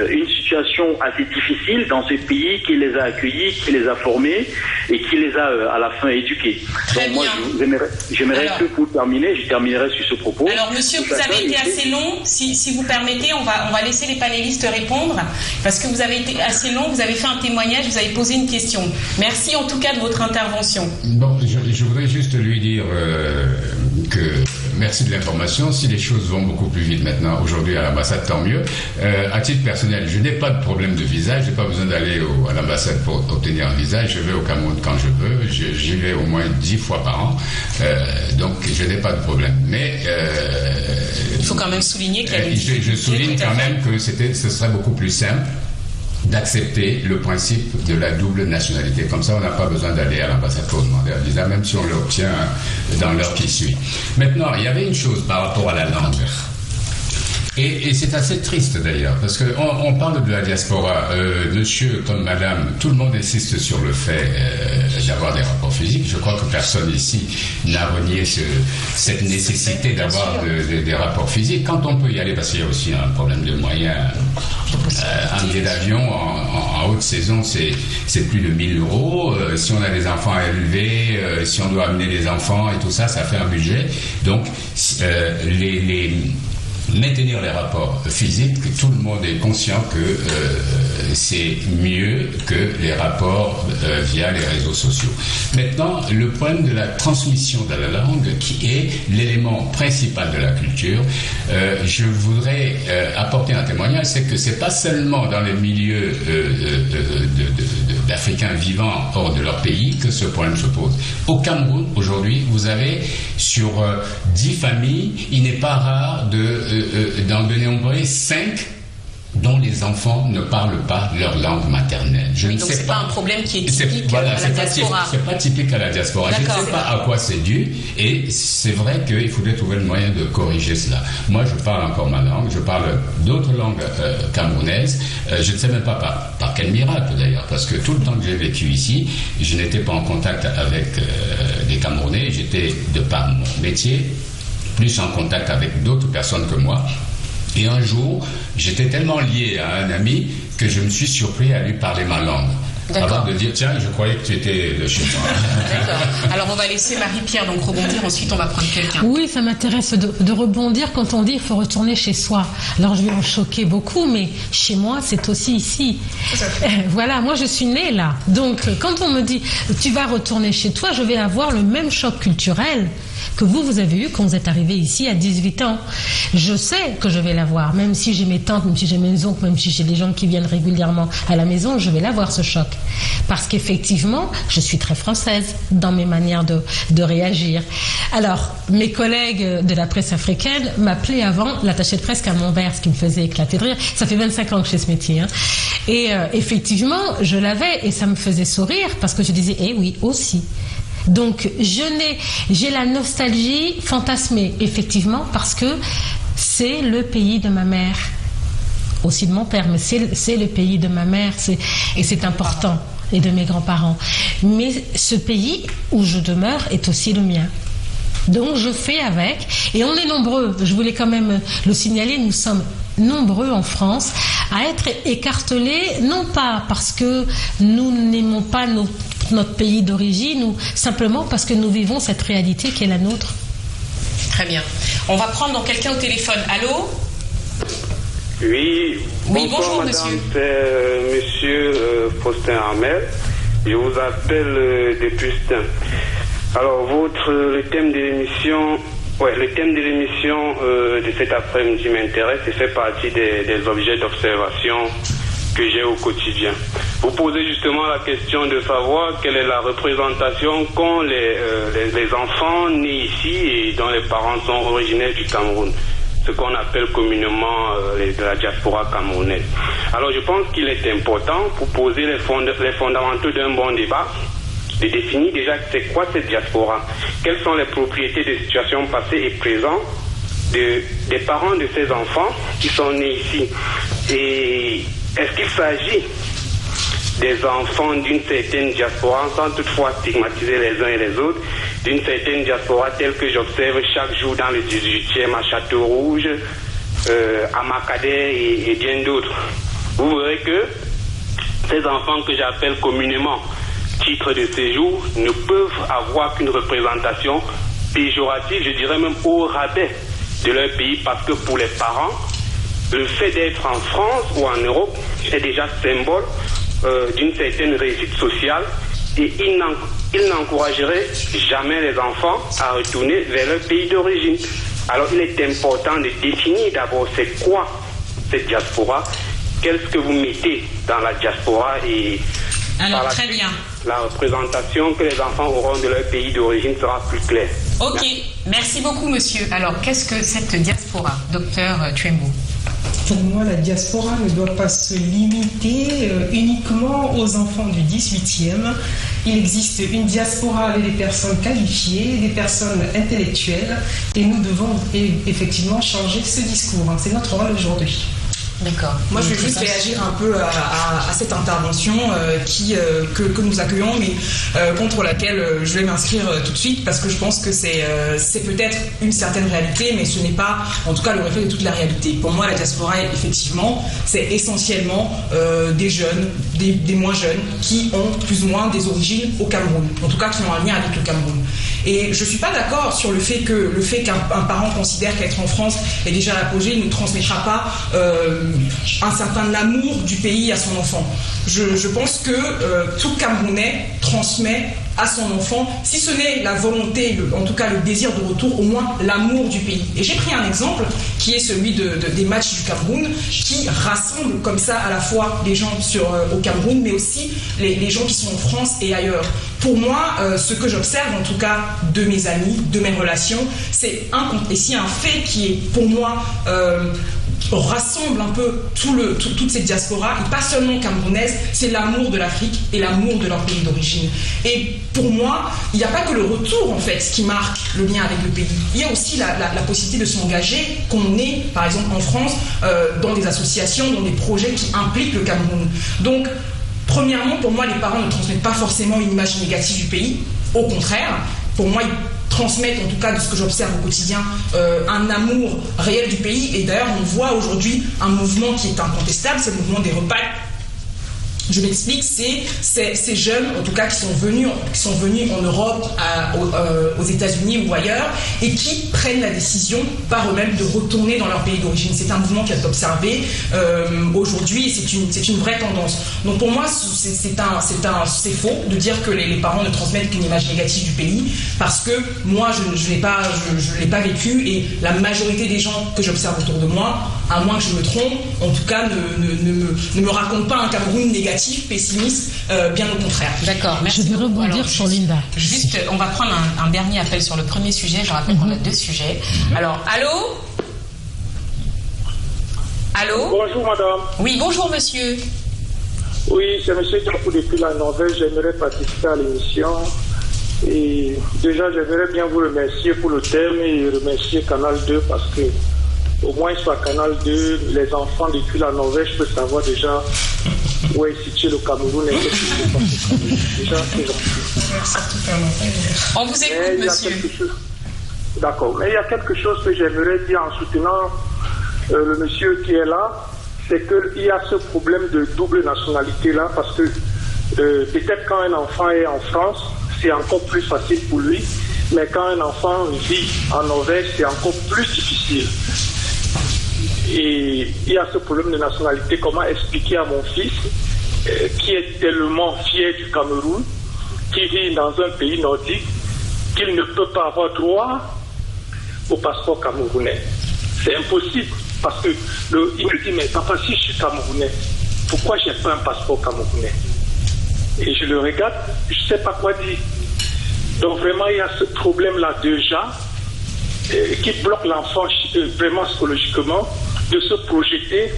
une situation assez difficile dans ce pays qui les a accueillis, qui les a formés et qui les a à la fin éduqués. Très Donc bien. moi, j'aimerais que pour terminer, je terminerai sur ce propos. Alors monsieur, vous avez été assez long. Si vous permettez, on va laisser les panélistes répondre, parce que vous avez été assez long, vous avez fait un témoignage, vous avez posé une question. Merci en tout cas de votre intervention. Bon, je voudrais juste lui dire que merci de l'information. Si les choses vont beaucoup plus vite maintenant, aujourd'hui à l'ambassade, tant mieux. À titre personnel, je n'ai pas de problème de visa. Je n'ai pas besoin d'aller à l'ambassade pour obtenir un visa. Je vais au Cameroun quand je veux. J'y vais au moins 10 fois par an. Donc, je n'ai pas de problème. Mais il faut quand même souligner qu'il y a une je souligne quand même que ce serait beaucoup plus simple d'accepter le principe de la double nationalité. Comme ça, on n'a pas besoin d'aller à l'ambassade pour demander un visa, même si on l'obtient dans l'heure qui suit. Maintenant, il y avait une chose par rapport à la langue. Et c'est assez triste d'ailleurs, parce qu'on parle de la diaspora, monsieur comme madame, tout le monde insiste sur le fait d'avoir des rapports physiques. Je crois que personne ici n'a renié cette nécessité d'avoir des rapports physiques. Quand on peut y aller, parce qu'il y a aussi un problème de moyens, un billet d'avion en haute saison, c'est plus de 1 000 €. Si on a des enfants à élever, si on doit amener des enfants et tout ça, ça fait un budget. Donc, maintenir les rapports physiques, tout le monde est conscient que c'est mieux que les rapports via les réseaux sociaux. Maintenant, le problème de la transmission de la langue, qui est l'élément principal de la culture, je voudrais apporter un témoignage, c'est que c'est pas seulement dans les milieux d'Africains vivant hors de leur pays que ce problème se pose. Au Cameroun, aujourd'hui, vous avez sur 10 familles, il n'est pas rare d'en dénombrer 5 dont les enfants ne parlent pas leur langue maternelle. Donc c'est pas un problème qui est typique à la diaspora. C'est pas typique à la diaspora. Je ne sais pas à quoi c'est dû, et c'est vrai qu'il faudrait trouver le moyen de corriger cela. Moi, je parle encore ma langue, je parle d'autres langues camerounaises. Je ne sais même pas par quel miracle d'ailleurs, parce que tout le temps que j'ai vécu ici, je n'étais pas en contact avec des Camerounais. J'étais, de par mon métier, plus en contact avec d'autres personnes que moi. Et un jour, j'étais tellement lié à un ami que je me suis surpris à lui parler ma langue. Avant de dire, tiens, je croyais que tu étais de chez moi. D'accord. Alors, on va laisser Marie-Pierre donc rebondir. Ensuite, on va prendre quelqu'un. Oui, ça m'intéresse de rebondir quand on dit qu'il faut retourner chez soi. Alors, je vais en choquer beaucoup, mais chez moi, c'est aussi ici. Voilà, moi, je suis née là. Donc, quand on me dit, tu vas retourner chez toi, je vais avoir le même choc culturel que vous avez eu quand vous êtes arrivé ici à 18 ans. Je sais que je vais l'avoir, même si j'ai mes tantes, même si j'ai mes oncles, même si j'ai des gens qui viennent régulièrement à la maison, je vais l'avoir, ce choc. Parce qu'effectivement, je suis très française dans mes manières de réagir. Alors, mes collègues de la presse africaine m'appelaient avant l'attaché de presse Camembert, ce qui me faisait éclater de rire. Ça fait 25 ans que je fais ce métier. Hein. Et effectivement, je l'avais et ça me faisait sourire parce que je disais, eh oui, aussi. Donc, j'ai la nostalgie fantasmée, effectivement, parce que c'est le pays de ma mère, aussi de mon père, mais c'est le pays de ma mère, et c'est important, et de mes grands-parents. Mais ce pays où je demeure est aussi le mien. Donc, je fais avec, et on est nombreux, je voulais quand même le signaler, nous sommes nombreux en France à être écartelés, non pas parce que nous n'aimons pas notre pays d'origine, ou simplement parce que nous vivons cette réalité qui est la nôtre. Très bien. On va prendre donc quelqu'un au téléphone. Allô ? Oui, bonjour madame, monsieur. C'est monsieur Faustin Armel. Je vous appelle depuis Stein. Alors, le thème de l'émission de cet après-midi m'intéresse et fait partie des objets d'observation que j'ai au quotidien. Vous posez justement la question de savoir quelle est la représentation qu'ont les enfants nés ici et dont les parents sont originaires du Cameroun, ce qu'on appelle communément de la diaspora camerounaise. Alors je pense qu'il est important, pour poser les fondamentaux d'un bon débat, de définir déjà c'est quoi cette diaspora, quelles sont les propriétés de situations passées et présentes des parents de ces enfants qui sont nés ici. Et est-ce qu'il s'agit des enfants d'une certaine diaspora, sans toutefois stigmatiser les uns et les autres, d'une certaine diaspora telle que j'observe chaque jour dans le 18e à Château-Rouge, à Macadais et bien d'autres. Vous verrez que ces enfants que j'appelle communément titres de séjour ne peuvent avoir qu'une représentation péjorative, je dirais même au rabais de leur pays, parce que pour les parents, le fait d'être en France ou en Europe est déjà symbole d'une certaine réussite sociale et il n'encouragerait jamais les enfants à retourner vers leur pays d'origine. Alors il est important de définir d'abord c'est quoi cette diaspora, qu'est-ce que vous mettez dans la diaspora et alors très bien. La représentation que les enfants auront de leur pays d'origine sera plus claire. Ok, merci beaucoup monsieur. Alors qu'est-ce que cette diaspora, docteur Twembo? Pour moi, la diaspora ne doit pas se limiter uniquement aux enfants du 18e. Il existe une diaspora avec des personnes qualifiées, des personnes intellectuelles, et nous devons effectivement changer ce discours. C'est notre rôle aujourd'hui. D'accord. Moi, je vais juste réagir un peu à cette intervention que nous accueillons, mais contre laquelle je vais m'inscrire tout de suite, parce que je pense que c'est peut-être une certaine réalité, mais ce n'est pas, en tout cas, le reflet de toute la réalité. Pour moi, la diaspora, effectivement, c'est essentiellement des jeunes, des moins jeunes, qui ont plus ou moins des origines au Cameroun, en tout cas qui ont un lien avec le Cameroun. Et je ne suis pas d'accord sur le fait qu'un parent considère qu'être en France est déjà l'apogée ne transmettra pas un certain amour du pays à son enfant. Je pense que tout Camerounais transmet à son enfant, si ce n'est la volonté, en tout cas le désir de retour, au moins l'amour du pays. Et j'ai pris un exemple qui est celui des matchs du Cameroun, qui rassemblent comme ça à la fois les gens au Cameroun, mais aussi les gens qui sont en France et ailleurs. Pour moi, ce que j'observe, en tout cas de mes amis, de mes relations, c'est un fait qui est pour moi rassemble un peu toute cette diaspora, et pas seulement camerounaise, c'est l'amour de l'Afrique et l'amour de leur pays d'origine. Et pour moi, il n'y a pas que le retour en fait qui marque le lien avec le pays. Il y a aussi la possibilité de s'engager, qu'on est par exemple en France, dans des associations, dans des projets qui impliquent le Cameroun. Donc, premièrement, pour moi, les parents ne transmettent pas forcément une image négative du pays. Au contraire, pour moi, ils transmettent, en tout cas de ce que j'observe au quotidien, un amour réel du pays. Et d'ailleurs, on voit aujourd'hui un mouvement qui est incontestable, c'est le mouvement des repas. Je m'explique, c'est ces jeunes, en tout cas, qui sont venus en Europe, aux États-Unis ou ailleurs, et qui prennent la décision par eux-mêmes de retourner dans leur pays d'origine. C'est un mouvement qui est observé aujourd'hui, et c'est une vraie tendance. Donc pour moi, c'est faux de dire que les parents ne transmettent qu'une image négative du pays, parce que moi, je ne l'ai pas vécu, et la majorité des gens que j'observe autour de moi, à moins que je me trompe, en tout cas, ne me racontent pas un Cameroun négatif, pessimiste, bien au contraire. D'accord, merci. Je vais rebondir sur Linda. Juste, on va prendre un dernier appel sur le premier sujet. Je rappelle qu'on a deux sujets. Alors, allô? Allô? Bonjour madame. Oui, bonjour monsieur. Oui, c'est monsieur Diakou depuis la Norvège. J'aimerais participer à l'émission. Et déjà, j'aimerais bien vous remercier pour le thème et remercier Canal 2 parce que au moins sur Canal 2, les enfants depuis la Norvège peuvent savoir déjà où est situé le Cameroun et qu'est-ce qui se passe. Déjà, c'est gentil. On vous écoute, monsieur. D'accord. Mais il y a quelque chose que j'aimerais dire en soutenant le monsieur qui est là, c'est qu'il y a ce problème de double nationalité là, parce que peut-être quand un enfant est en France, c'est encore plus facile pour lui, mais quand un enfant vit en Norvège, c'est encore plus difficile. Et il y a ce problème de nationalité. Comment expliquer à mon fils, qui est tellement fier du Cameroun, qui vit dans un pays nordique, qu'il ne peut pas avoir droit au passeport camerounais? C'est impossible. Parce que il me dit, mais papa, si je suis camerounais, pourquoi je n'ai pas un passeport camerounais? Et je le regarde, je ne sais pas quoi dire. Donc vraiment, il y a ce problème-là déjà qui bloque l'enfant vraiment psychologiquement de se projeter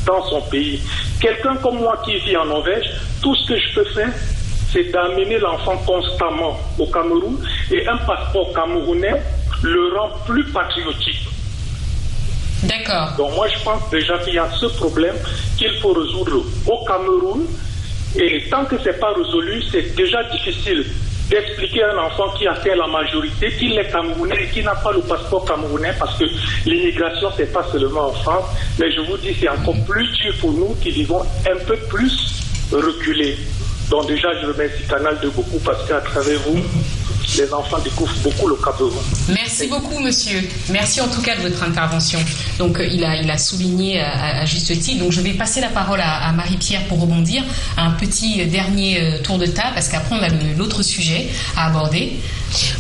dans son pays. Quelqu'un comme moi qui vit en Norvège, tout ce que je peux faire, c'est d'amener l'enfant constamment au Cameroun, et un passeport camerounais le rend plus patriotique. D'accord. Donc moi je pense déjà qu'il y a ce problème qu'il faut résoudre au Cameroun, et tant que ce n'est pas résolu, c'est déjà difficile d'expliquer à un enfant qui a fait la majorité qu'il est camerounais et qui n'a pas le passeport camerounais, parce que l'immigration, ce n'est pas seulement en France, mais je vous dis, c'est encore plus dur pour nous qui vivons un peu plus reculés. Donc déjà, je remercie Canal 2 beaucoup, parce qu'à travers vous, les enfants découvrent beaucoup le Cameroun. Merci beaucoup, monsieur. Merci en tout cas de votre intervention. Donc, il a souligné à juste titre. Donc, je vais passer la parole à Marie-Pierre pour rebondir. Un petit dernier tour de table, parce qu'après, on a l'autre sujet à aborder.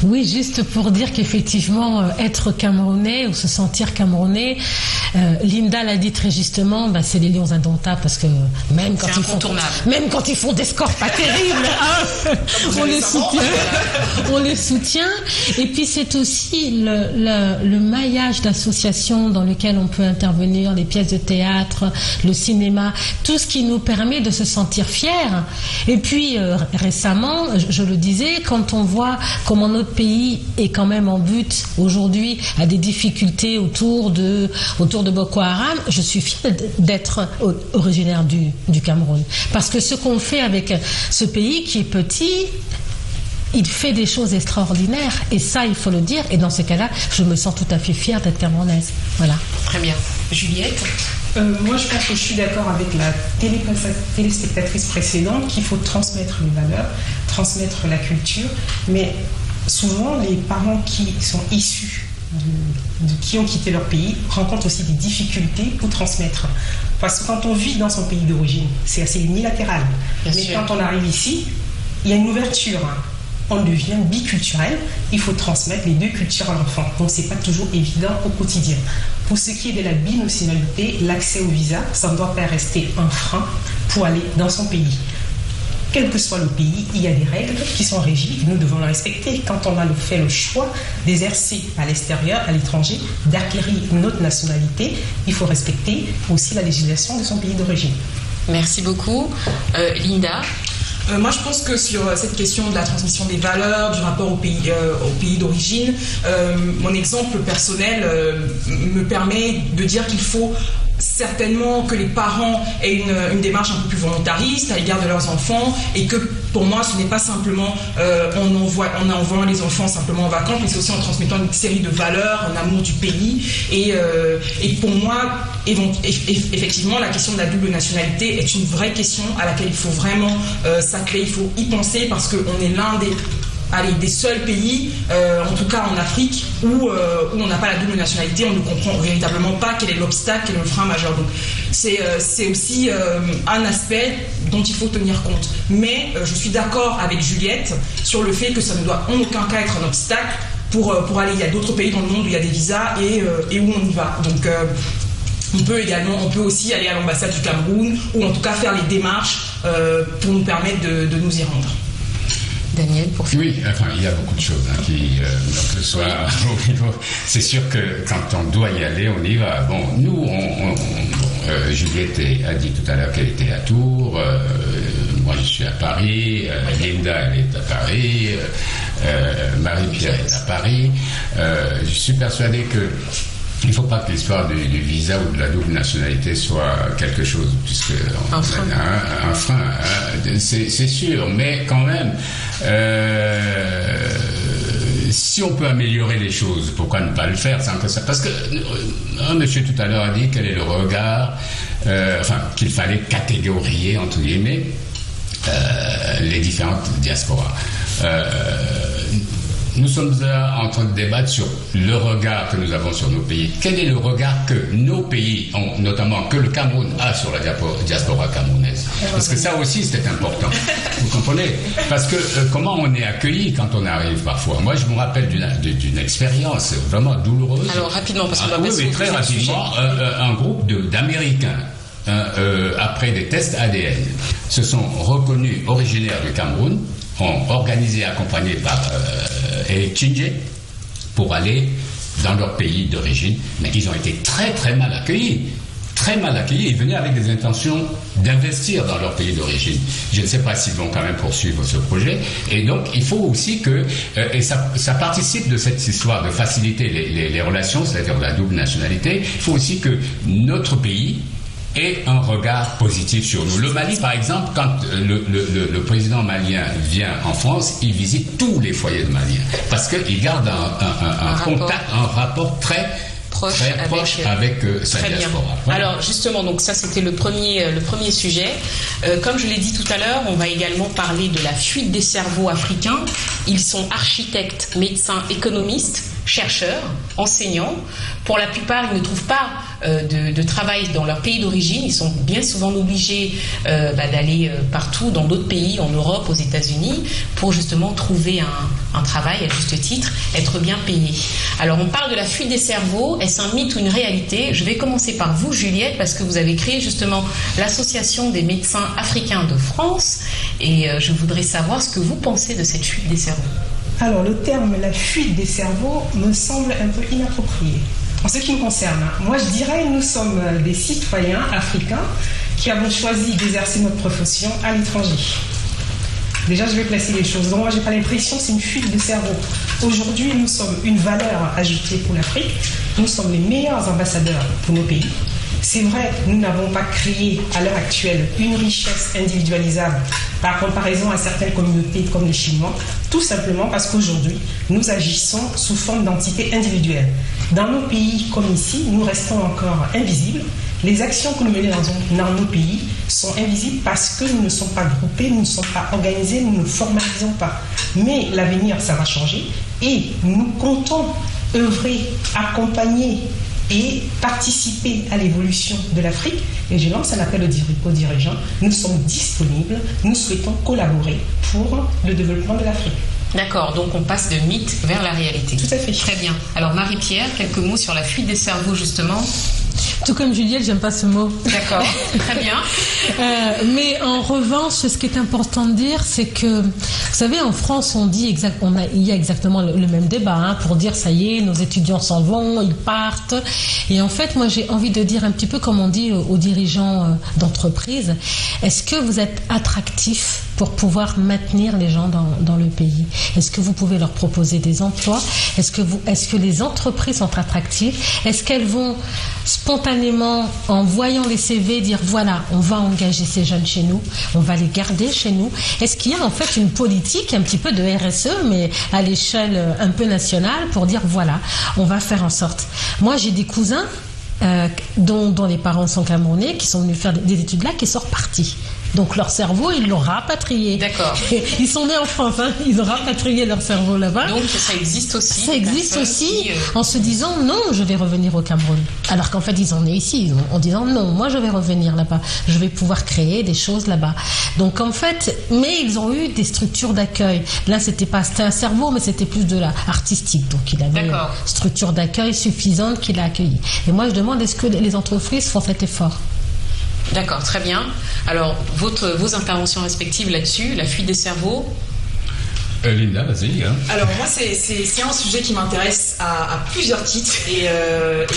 Oui, juste pour dire qu'effectivement, être Camerounais ou se sentir Camerounais, Linda l'a dit très justement, c'est les lions indomptables, parce que même quand ils font des scores pas terribles, on les soutient. Et puis c'est aussi le maillage d'associations dans lequel on peut intervenir, les pièces de théâtre, le cinéma, tout ce qui nous permet de se sentir fiers. Et puis récemment, je le disais, quand on voit comment notre pays est quand même en butte aujourd'hui à des difficultés autour de Boko Haram, je suis fière d'être originaire du Cameroun. Parce que ce qu'on fait avec ce pays qui est petit, il fait des choses extraordinaires. Et ça, il faut le dire. Et dans ce cas-là, je me sens tout à fait fière d'être camerounaise. Voilà. Très bien. Juliette ? Moi, je pense que je suis d'accord avec la téléspectatrice précédente qu'il faut transmettre les valeurs, transmettre la culture, mais souvent, les parents qui sont issus qui ont quitté leur pays rencontrent aussi des difficultés pour transmettre. Parce que quand on vit dans son pays d'origine, c'est assez unilatéral. Mais quand on arrive ici, il y a une ouverture. On devient biculturel. Il faut transmettre les deux cultures à l'enfant. Donc, ce n'est pas toujours évident au quotidien. Pour ce qui est de la binationalité, l'accès au visa, ça ne doit pas rester un frein pour aller dans son pays. Quel que soit le pays, il y a des règles qui sont régies et nous devons les respecter. Quand on a fait le choix d'exercer à l'extérieur, à l'étranger, d'acquérir une autre nationalité, il faut respecter aussi la législation de son pays d'origine. Merci beaucoup. Linda ? Moi, je pense que sur cette question de la transmission des valeurs, du rapport au pays d'origine, mon exemple personnel me permet de dire qu'il faut certainement que les parents aient une démarche un peu plus volontariste à l'égard de leurs enfants, et que pour moi ce n'est pas simplement en envoyant les enfants simplement en vacances, mais c'est aussi en transmettant une série de valeurs, un amour du pays, et pour moi effectivement la question de la double nationalité est une vraie question à laquelle il faut vraiment s'atteler, il faut y penser, parce qu'on est l'un des seuls pays, en tout cas en Afrique, où on n'a pas la double nationalité, on ne comprend véritablement pas quel est l'obstacle, quel est le frein majeur. Donc c'est aussi un aspect dont il faut tenir compte. Mais je suis d'accord avec Juliette sur le fait que ça ne doit en aucun cas être un obstacle pour aller. Il y a d'autres pays dans le monde où il y a des visas et où on y va. Donc on peut aussi aller à l'ambassade du Cameroun, ou en tout cas faire les démarches pour nous permettre de nous y rendre. Daniel, pour finir. Oui, enfin, il y a beaucoup de choses donc le soir, c'est sûr que quand on doit y aller, on y va. Bon, nous, Juliette a dit tout à l'heure qu'elle était à Tours, moi je suis à Paris, Linda elle est à Paris, Marie-Pierre est à Paris. Je suis persuadé que il ne faut pas que l'histoire du visa ou de la double nationalité soit quelque chose, puisque un frein, c'est sûr, mais quand même, si on peut améliorer les choses, pourquoi ne pas le faire sans que ça... Parce que un monsieur tout à l'heure a dit quel est le regard, qu'il fallait catégoriser, entre guillemets, les différentes diasporas. Nous sommes là en train de débattre sur le regard que nous avons sur nos pays. Quel est le regard que nos pays ont, notamment que le Cameroun a sur la diaspora camerounaise? Parce que ça aussi, c'est important. Vous comprenez? Parce que comment on est accueilli quand on arrive parfois? Moi, je me rappelle d'une expérience vraiment douloureuse. Alors, rapidement, parce qu'on va passer très rapidement, un groupe d'Américains, après des tests ADN, se sont reconnus originaires du Cameroun, ont organisé, accompagnés par Eric Tchindjé, pour aller dans leur pays d'origine, mais ils ont été très très mal accueillis. Très mal accueillis, ils venaient avec des intentions d'investir dans leur pays d'origine. Je ne sais pas s'ils vont quand même poursuivre ce projet. Et donc, il faut aussi que, et ça participe de cette histoire de faciliter les relations, c'est-à-dire la double nationalité, il faut aussi que notre pays ait un regard positif sur nous. Le Mali, par exemple, quand le président malien vient en France, il visite tous les foyers de Maliens, parce qu'il garde un contact, un rapport très proche avec sa diaspora. Voilà. Alors justement, donc ça c'était le premier sujet. Comme je l'ai dit tout à l'heure, on va également parler de la fuite des cerveaux africains. Ils sont architectes, médecins, économistes, chercheurs, enseignants. Pour la plupart, ils ne trouvent pas de travail dans leur pays d'origine. Ils sont bien souvent obligés d'aller partout dans d'autres pays, en Europe, aux États-Unis, pour justement trouver un travail à juste titre, être bien payé. Alors on parle de la fuite des cerveaux. Est-ce un mythe ou une réalité? Je vais commencer par vous, Juliette, parce que vous avez créé justement l'Association des médecins africains de France, et je voudrais savoir ce que vous pensez de cette fuite des cerveaux. Alors, le terme « la fuite des cerveaux » me semble un peu inapproprié. En ce qui me concerne, moi je dirais nous sommes des citoyens africains qui avons choisi d'exercer notre profession à l'étranger. Déjà, je vais placer les choses. Donc, moi, je n'ai pas l'impression que c'est une fuite de cerveau. Aujourd'hui, nous sommes une valeur ajoutée pour l'Afrique. Nous sommes les meilleurs ambassadeurs pour nos pays. C'est vrai, nous n'avons pas créé à l'heure actuelle une richesse individualisable par comparaison à certaines communautés comme les Chinois, tout simplement parce qu'aujourd'hui, nous agissons sous forme d'entités individuelles. Dans nos pays comme ici, nous restons encore invisibles. Les actions que nous menons dans nos pays sont invisibles parce que nous ne sommes pas groupés, nous ne sommes pas organisés, nous ne formalisons pas. Mais l'avenir, ça va changer et nous comptons œuvrer, accompagner et participer à l'évolution de l'Afrique. Et je lance un appel aux dirigeants. Nous sommes disponibles, nous souhaitons collaborer pour le développement de l'Afrique. D'accord, donc on passe de mythe vers la réalité. Tout à fait. Très bien. Alors Marie-Pierre, quelques mots sur la fuite des cerveaux justement. Tout comme Juliette, j'aime pas ce mot. D'accord, très bien. Mais en revanche, ce qui est important de dire, c'est que, vous savez, en France, il y a exactement le même débat pour dire ça y est, nos étudiants s'en vont, ils partent. Et en fait, moi, j'ai envie de dire un petit peu comme on dit aux dirigeants d'entreprise, est-ce que vous êtes attractifs pour pouvoir maintenir les gens dans le pays? Est-ce que vous pouvez leur proposer des emplois? Est-ce que les entreprises sont attractives? Est-ce qu'elles vont spontanément, en voyant les CV, dire voilà, on va engager ces jeunes chez nous, on va les garder chez nous? Est-ce qu'il y a en fait une politique un petit peu de RSE, mais à l'échelle un peu nationale, pour dire voilà, on va faire en sorte? Moi, j'ai des cousins dont les parents sont camerounais, qui sont venus faire des études là, qui sont repartis. Donc leur cerveau, ils l'ont rapatrié. D'accord. Ils sont nés en France, ils ont rapatrié leur cerveau là-bas. Donc ça existe aussi. Ça existe aussi en se disant non, je vais revenir au Cameroun. Alors qu'en fait, ils sont nés ici en disant non, moi je vais revenir là-bas. Je vais pouvoir créer des choses là-bas. Donc en fait, mais ils ont eu des structures d'accueil. Là, c'était un cerveau, mais c'était plus de la artistique. Donc il avait une structure d'accueil suffisante qui l'a accueilli. Et moi, je demande, est-ce que les entreprises font cet effort? D'accord, très bien. Alors, vos interventions respectives là-dessus, la fuite des cerveaux. Linda, vas-y. Alors moi, c'est un sujet qui m'intéresse à plusieurs titres et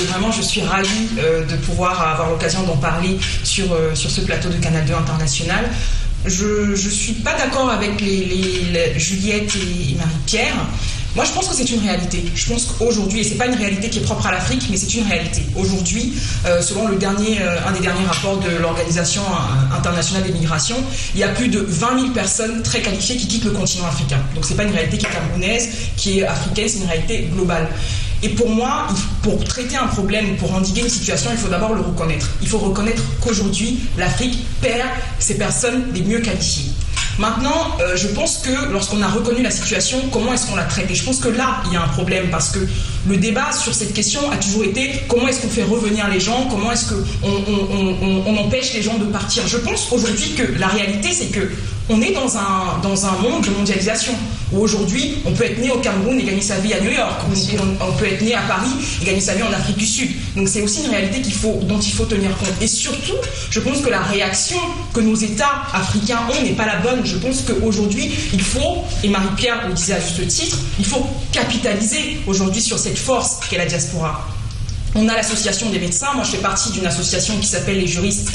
vraiment, je suis ravie de pouvoir avoir l'occasion d'en parler sur ce plateau de Canal 2 International. Je ne suis pas d'accord avec les Juliette et Marie-Pierre. Moi, je pense que c'est une réalité. Je pense qu'aujourd'hui, et ce n'est pas une réalité qui est propre à l'Afrique, mais c'est une réalité. Aujourd'hui, selon un des derniers rapports de l'Organisation internationale des migrations, il y a plus de 20 000 personnes très qualifiées qui quittent le continent africain. Donc, ce n'est pas une réalité qui est camerounaise, qui est africaine, c'est une réalité globale. Et pour moi, pour traiter un problème, pour endiguer une situation, il faut d'abord le reconnaître. Il faut reconnaître qu'aujourd'hui, l'Afrique perd ses personnes les mieux qualifiées. Maintenant, je pense que lorsqu'on a reconnu la situation, comment est-ce qu'on la traite? Et je pense que là, il y a un problème parce que le débat sur cette question a toujours été comment est-ce qu'on fait revenir les gens, comment est-ce qu'on empêche les gens de partir. Je pense aujourd'hui que la réalité, c'est que on est dans un monde de mondialisation où aujourd'hui, on peut être né au Cameroun et gagner sa vie à New York, on peut être né à Paris et gagner sa vie en Afrique du Sud. Donc c'est aussi une réalité dont il faut tenir compte. Et surtout, je pense que la réaction que nos États africains ont n'est pas la bonne. Je pense qu'aujourd'hui, il faut, et Marie-Pierre le disait à juste titre, il faut capitaliser aujourd'hui sur cette force qu'est la diaspora. On a l'association des médecins. Moi, je fais partie d'une association qui s'appelle les juristes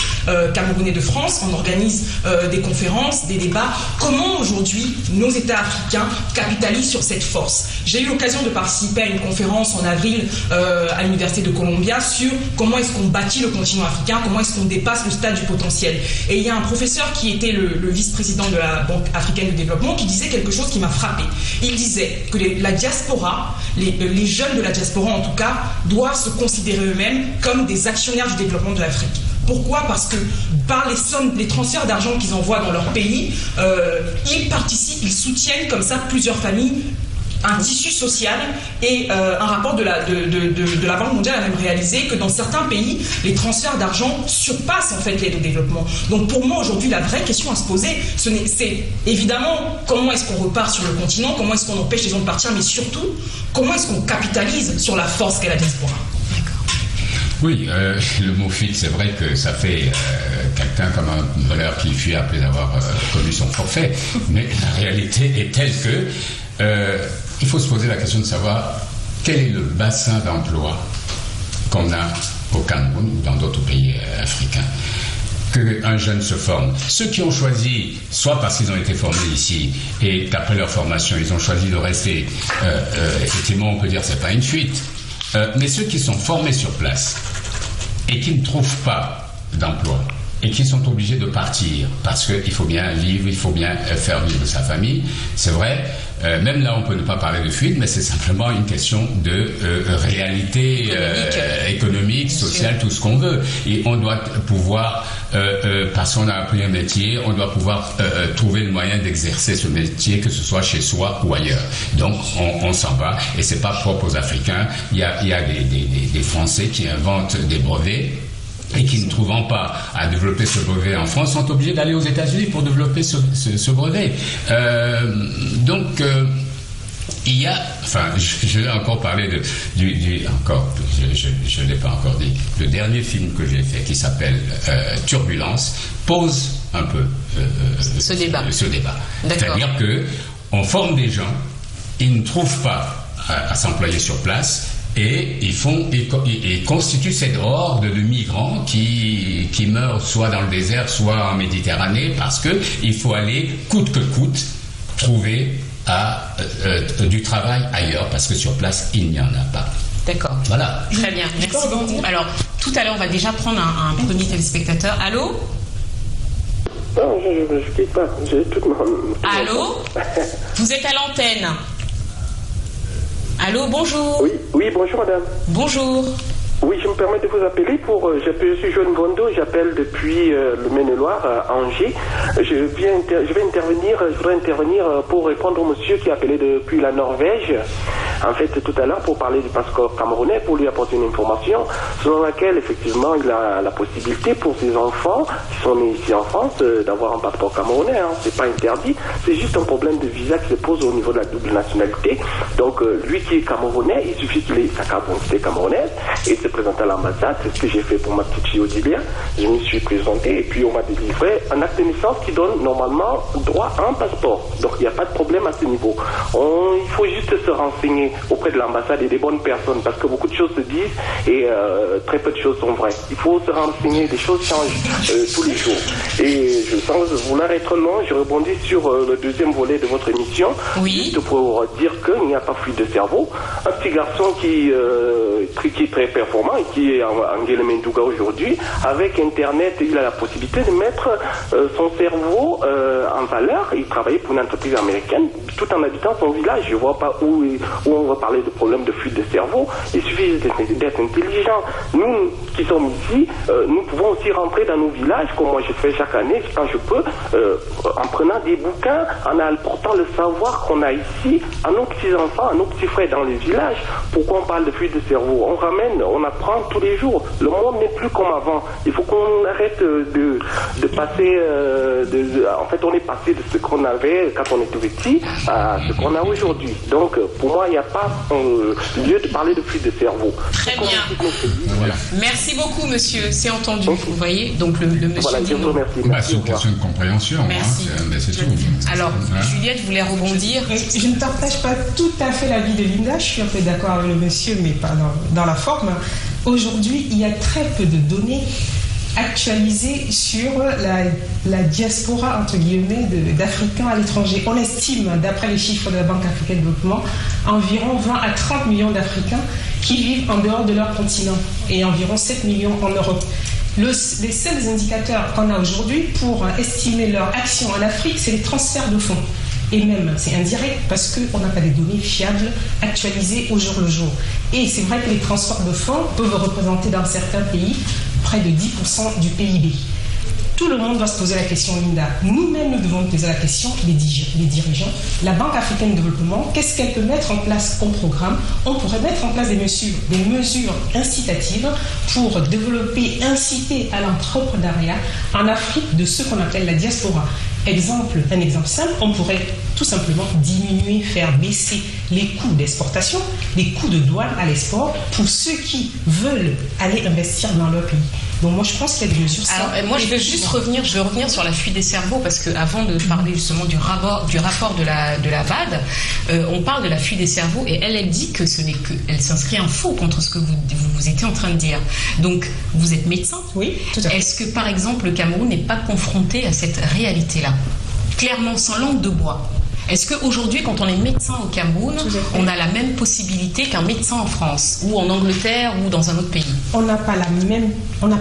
camerounais de France. On organise des conférences, des débats. Comment aujourd'hui nos États africains capitalisent sur cette force? J'ai eu l'occasion de participer à une conférence en avril à l'Université de Columbia sur comment est-ce qu'on bâtit le continent africain, comment est-ce qu'on dépasse le stade du potentiel. Et il y a un professeur qui était le vice-président de la Banque africaine de développement qui disait quelque chose qui m'a frappé. Il disait que la diaspora, les jeunes de la diaspora en tout cas, doivent se considérer eux-mêmes comme des actionnaires du développement de l'Afrique. Pourquoi? Parce que par les sommes, les transferts d'argent qu'ils envoient dans leur pays, ils participent, ils soutiennent comme ça plusieurs familles, un tissu social, et un rapport de la Banque mondiale a même réalisé que dans certains pays, les transferts d'argent surpassent en fait l'aide au développement. Donc pour moi aujourd'hui, la vraie question à se poser, c'est évidemment comment est-ce qu'on repart sur le continent, comment est-ce qu'on empêche les gens de partir, mais surtout comment est-ce qu'on capitalise sur la force qu'est la diaspora. Oui, le mot fuite, c'est vrai que ça fait quelqu'un comme un voleur qui fuit après avoir commis son forfait, mais la réalité est telle que il faut se poser la question de savoir quel est le bassin d'emploi qu'on a au Cameroun ou dans d'autres pays africains. Qu'un jeune se forme. Ceux qui ont choisi, soit parce qu'ils ont été formés ici et qu'après leur formation, ils ont choisi de rester, effectivement, on peut dire que ce n'est pas une fuite, mais ceux qui sont formés sur place et qui ne trouvent pas d'emploi et qui sont obligés de partir parce qu'il faut bien vivre, il faut bien faire vivre sa famille, c'est vrai. Même là, on peut ne pas parler de fuite, mais c'est simplement une question de réalité économique, sociale, tout ce qu'on veut. Et on doit pouvoir, parce qu'on a appris un métier, on doit pouvoir trouver le moyen d'exercer ce métier, que ce soit chez soi ou ailleurs. Donc, on s'en va, et c'est pas propre aux Africains. Il y a des Français qui inventent des brevets, et qui, ne trouvant pas à développer ce brevet en France, sont obligés d'aller aux États-Unis pour développer ce brevet. Donc, il y a, enfin, je vais encore parler je ne l'ai pas encore dit, le dernier film que j'ai fait, qui s'appelle Turbulence, pose un peu ce débat. C'est-à-dire qu'on forme des gens, ils ne trouvent pas à s'employer sur place, et ils constituent cette horde de migrants qui meurent soit dans le désert, soit en Méditerranée, parce qu'il faut aller, coûte que coûte, trouver du travail ailleurs, parce que sur place, il n'y en a pas. D'accord. Voilà. Très bien, merci beaucoup. Alors, tout à l'heure, on va déjà prendre un premier téléspectateur. Allô? Non, je ne quitte pas. J'ai tout le monde. Allô? Vous êtes à l'antenne. Allô, bonjour. Oui, bonjour madame. Bonjour. Oui, je me permets de vous appeler pour... je suis Joanne Bondo, j'appelle depuis le Maine-et-Loire, à Angers. Je voudrais intervenir pour répondre au monsieur qui a appelé depuis la Norvège. En fait, tout à l'heure, pour parler du passeport camerounais, pour lui apporter une information selon laquelle, effectivement, il a la possibilité pour ses enfants qui sont nés ici en France d'avoir un passeport camerounais. Hein. C'est pas interdit, c'est juste un problème de visa qui se pose au niveau de la double nationalité. Donc, lui qui est camerounais, il suffit qu'il ait sa carte d'identité camerounaise et se présenter à l'ambassade. C'est ce que j'ai fait pour ma petite fille Odilien. Je me suis présenté et puis on m'a délivré un acte de naissance qui donne normalement droit à un passeport. Donc, il n'y a pas de problème à ce niveau. Il faut juste se renseigner auprès de l'ambassade et des bonnes personnes, parce que beaucoup de choses se disent et très peu de choses sont vraies. Il faut se renseigner, des choses changent tous les jours. Et sans vouloir être long, je rebondis sur le deuxième volet de votre émission, juste pour dire qu'il n'y a pas fuite de cerveau. Un petit garçon qui est très performant et qui est en Guélémendouga aujourd'hui, avec Internet, il a la possibilité de mettre son cerveau en valeur. Il travaille pour une entreprise américaine tout en habitant son village. Je ne vois pas où on va parler de problème de fuite de cerveau. Il suffit d'être intelligent. Nous qui sommes ici, nous pouvons aussi rentrer dans nos villages, comme moi je fais chaque année, quand je peux, en prenant des bouquins, en apportant le savoir qu'on a ici à nos petits-enfants, à nos petits frères dans les villages. Pourquoi on parle de fuite de cerveau? On ramène, on apprend tous les jours. Le monde n'est plus comme avant. Il faut qu'on arrête de passer... en fait, on est passé de ce qu'on avait quand on était petit à ce qu'on a aujourd'hui. Donc, pour moi, il n'y a pas lieu de parler de fuite de cerveau. Très bien. Voilà. Merci beaucoup, monsieur. C'est entendu, vous voyez. Donc, le monsieur... Voilà, je vous remercie. C'est une question de compréhension. Merci. Hein, c'est tout. Alors, Juliette voulait rebondir. Je ne partage pas tout à fait l'avis de Linda. Je suis un peu d'accord avec le monsieur, mais pas dans la forme. Aujourd'hui, il y a très peu de données actualisé sur la diaspora, entre guillemets, d'Africains à l'étranger. On estime, d'après les chiffres de la Banque africaine de développement, environ 20 à 30 millions d'Africains qui vivent en dehors de leur continent et environ 7 millions en Europe. Les seuls indicateurs qu'on a aujourd'hui pour estimer leur action en Afrique, c'est les transferts de fonds. Et même, c'est indirect parce qu'on n'a pas des données fiables actualisées au jour le jour. Et c'est vrai que les transferts de fonds peuvent représenter dans certains pays près de 10% du PIB. Tout le monde doit se poser la question, Linda. Nous-mêmes, nous devons poser la question, les dirigeants. La Banque africaine de développement, qu'est-ce qu'elle peut mettre en place comme programme? On pourrait mettre en place des mesures incitatives pour développer, inciter à l'entrepreneuriat en Afrique de ce qu'on appelle la diaspora. Un exemple simple, on pourrait tout simplement diminuer, faire baisser les coûts d'exportation, les coûts de douane à l'export pour ceux qui veulent aller investir dans leur pays. Donc moi je pense qu'il y a des mesures. Alors moi je veux revenir sur la fuite des cerveaux parce que avant de parler justement du rapport de la VAD, on parle de la fuite des cerveaux et elle dit que elle s'inscrit en faux contre ce que vous étiez en train de dire. Donc vous êtes médecin. Oui, tout à fait. Est-ce que par exemple le Cameroun n'est pas confronté à cette réalité-là, clairement sans langue de bois? Est-ce qu'aujourd'hui, quand on est médecin au Cameroun, on a la même possibilité qu'un médecin en France, ou en Angleterre, ou dans un autre pays? On n'a pas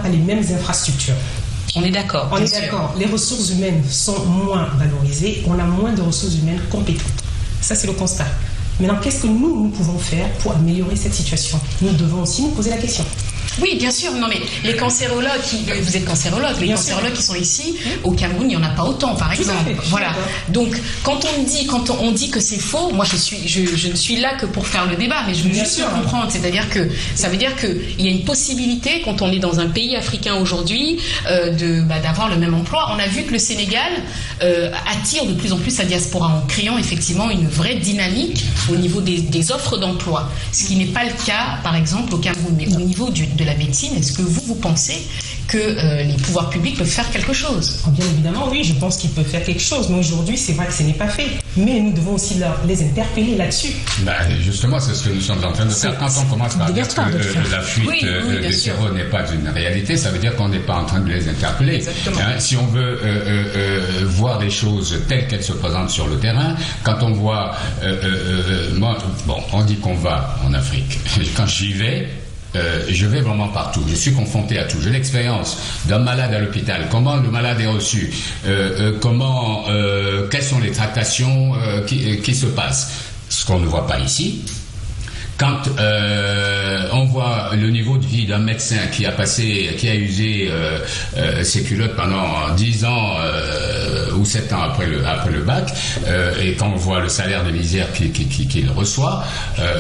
les mêmes infrastructures. On est d'accord. On est d'accord. Les ressources humaines sont moins valorisées, on a moins de ressources humaines compétentes. Ça, c'est le constat. Maintenant, qu'est-ce que nous pouvons faire pour améliorer cette situation? Nous devons aussi nous poser la question. Oui, bien sûr. Non, mais les cancérologues, vous êtes cancérologue, les cancérologues qui sont ici, au Cameroun, il n'y en a pas autant, par exemple. Voilà. Donc, quand on dit que c'est faux, moi, je ne suis là que pour faire le débat, mais je veux juste comprendre. C'est-à-dire que ça veut dire qu'il y a une possibilité, quand on est dans un pays africain aujourd'hui, d'avoir le même emploi. On a vu que le Sénégal attire de plus en plus sa diaspora en créant effectivement une vraie dynamique au niveau des offres d'emploi. Ce qui n'est pas le cas, par exemple, au Cameroun. Mais au niveau de la médecine, est-ce que vous pensez que les pouvoirs publics peuvent faire quelque chose? Bien évidemment, oui, je pense qu'ils peuvent faire quelque chose. Mais aujourd'hui, c'est vrai que ce n'est pas fait. Mais nous devons aussi les interpeller là-dessus. Justement, c'est ce que nous sommes en train de faire. Quand on commence par dire que la fuite des cerveaux n'est pas une réalité, ça veut dire qu'on n'est pas en train de les interpeller. Si on veut voir les choses telles qu'elles se présentent sur le terrain, quand on voit... on dit qu'on va en Afrique. Quand j'y vais, je vais vraiment partout, je suis confronté à tout, j'ai l'expérience d'un malade à l'hôpital, comment le malade est reçu, quelles sont les tractations qui se passent, ce qu'on ne voit pas ici. Quand on voit le niveau de vie d'un médecin qui a usé ses culottes pendant 10 ans ou 7 ans après le bac, et quand on voit le salaire de misère qu'il reçoit,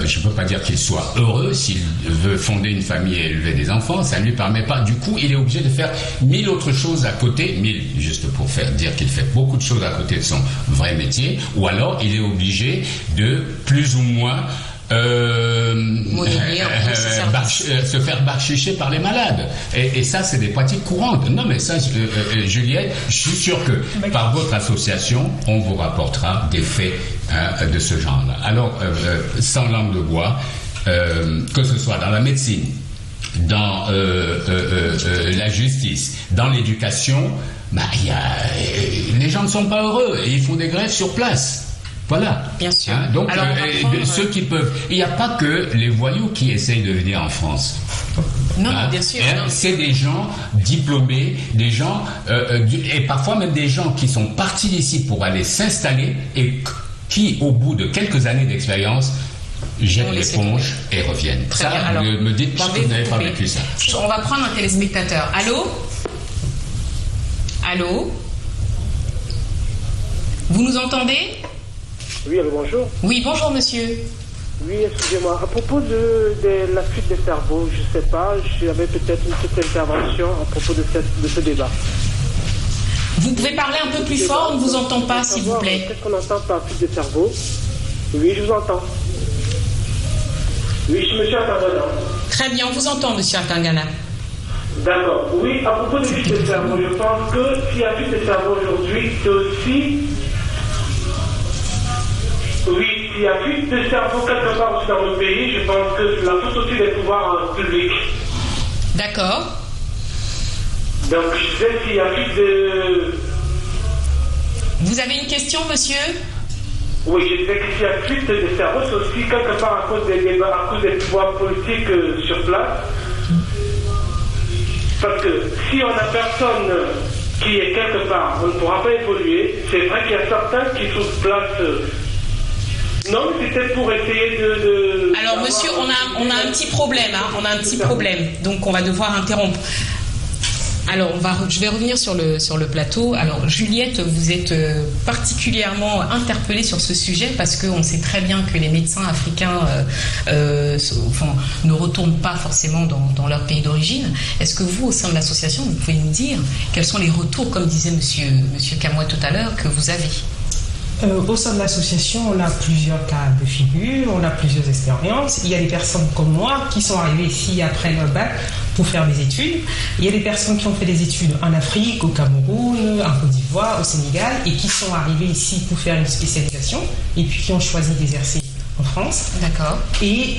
je ne peux pas dire qu'il soit heureux. S'il veut fonder une famille et élever des enfants, ça ne lui permet pas. Du coup, il est obligé de faire 1000 autres choses à côté, 1000 juste pour dire qu'il fait beaucoup de choses à côté de son vrai métier, ou alors il est obligé de plus ou moins se faire barchicher par les malades. Et ça, c'est des pratiques courantes. Non, mais ça, Juliette, je suis sûr que par votre association, on vous rapportera des faits de ce genre-là. Alors, sans langue de bois, que ce soit dans la médecine, dans la justice, dans l'éducation, les gens ne sont pas heureux et ils font des grèves sur place. Voilà. Bien sûr. Donc, ceux qui peuvent... Il n'y a pas que les voyous qui essayent de venir en France. Non, bien sûr. C'est des gens diplômés, des gens... et parfois même des gens qui sont partis d'ici pour aller s'installer et qui, au bout de quelques années d'expérience, jettent l'éponge et reviennent. Très bien. Alors, me dites pas que vous n'avez pas vécu ça. On va prendre un téléspectateur. Allô? Vous nous entendez? Oui, alors bonjour. Oui, bonjour monsieur. Oui, excusez-moi. À propos de la fuite des cerveaux, je ne sais pas, j'avais peut-être une petite intervention à propos de ce débat. Vous pouvez parler un peu plus fort, on ne vous entend pas, s'il vous plaît. Qu'est-ce qu'on entend par fuite des cerveaux? Oui, je vous entends. Oui, je me suis intervenant. Très bien, on vous entend, monsieur Atangana. D'accord. Oui, à propos de fuite des cerveaux, je pense que s'il y a fuite des cerveaux aujourd'hui, c'est aussi... Oui, s'il y a fuite de cerveau quelque part aussi dans le pays, je pense que c'est la faute aussi des pouvoirs publics. D'accord. Donc je disais qu'il y a plus de... Vous avez une question, monsieur? Oui, je disais qu'il y a plus de cerveau, c'est aussi quelque part à cause des débats, à cause des pouvoirs politiques sur place. Parce que si on n'a personne qui est quelque part, on ne pourra pas évoluer. C'est vrai qu'il y a certains qui sont place. Non, c'était pour essayer de... Alors, monsieur, on a un petit problème, hein, on a un petit problème, donc on va devoir interrompre. Alors, je vais revenir sur le plateau. Alors, Juliette, vous êtes particulièrement interpellée sur ce sujet parce qu'on sait très bien que les médecins africains ne retournent pas forcément dans leur pays d'origine. Est-ce que vous, au sein de l'association, vous pouvez nous dire quels sont les retours, comme disait monsieur Kamwa tout à l'heure, que vous avez? Au sein de l'association, on a plusieurs cas de figure, on a plusieurs expériences. Il y a des personnes comme moi qui sont arrivées ici après leur bac pour faire des études. Il y a des personnes qui ont fait des études en Afrique, au Cameroun, en Côte d'Ivoire, au Sénégal, et qui sont arrivées ici pour faire une spécialisation, et puis qui ont choisi d'exercer en France. D'accord. Et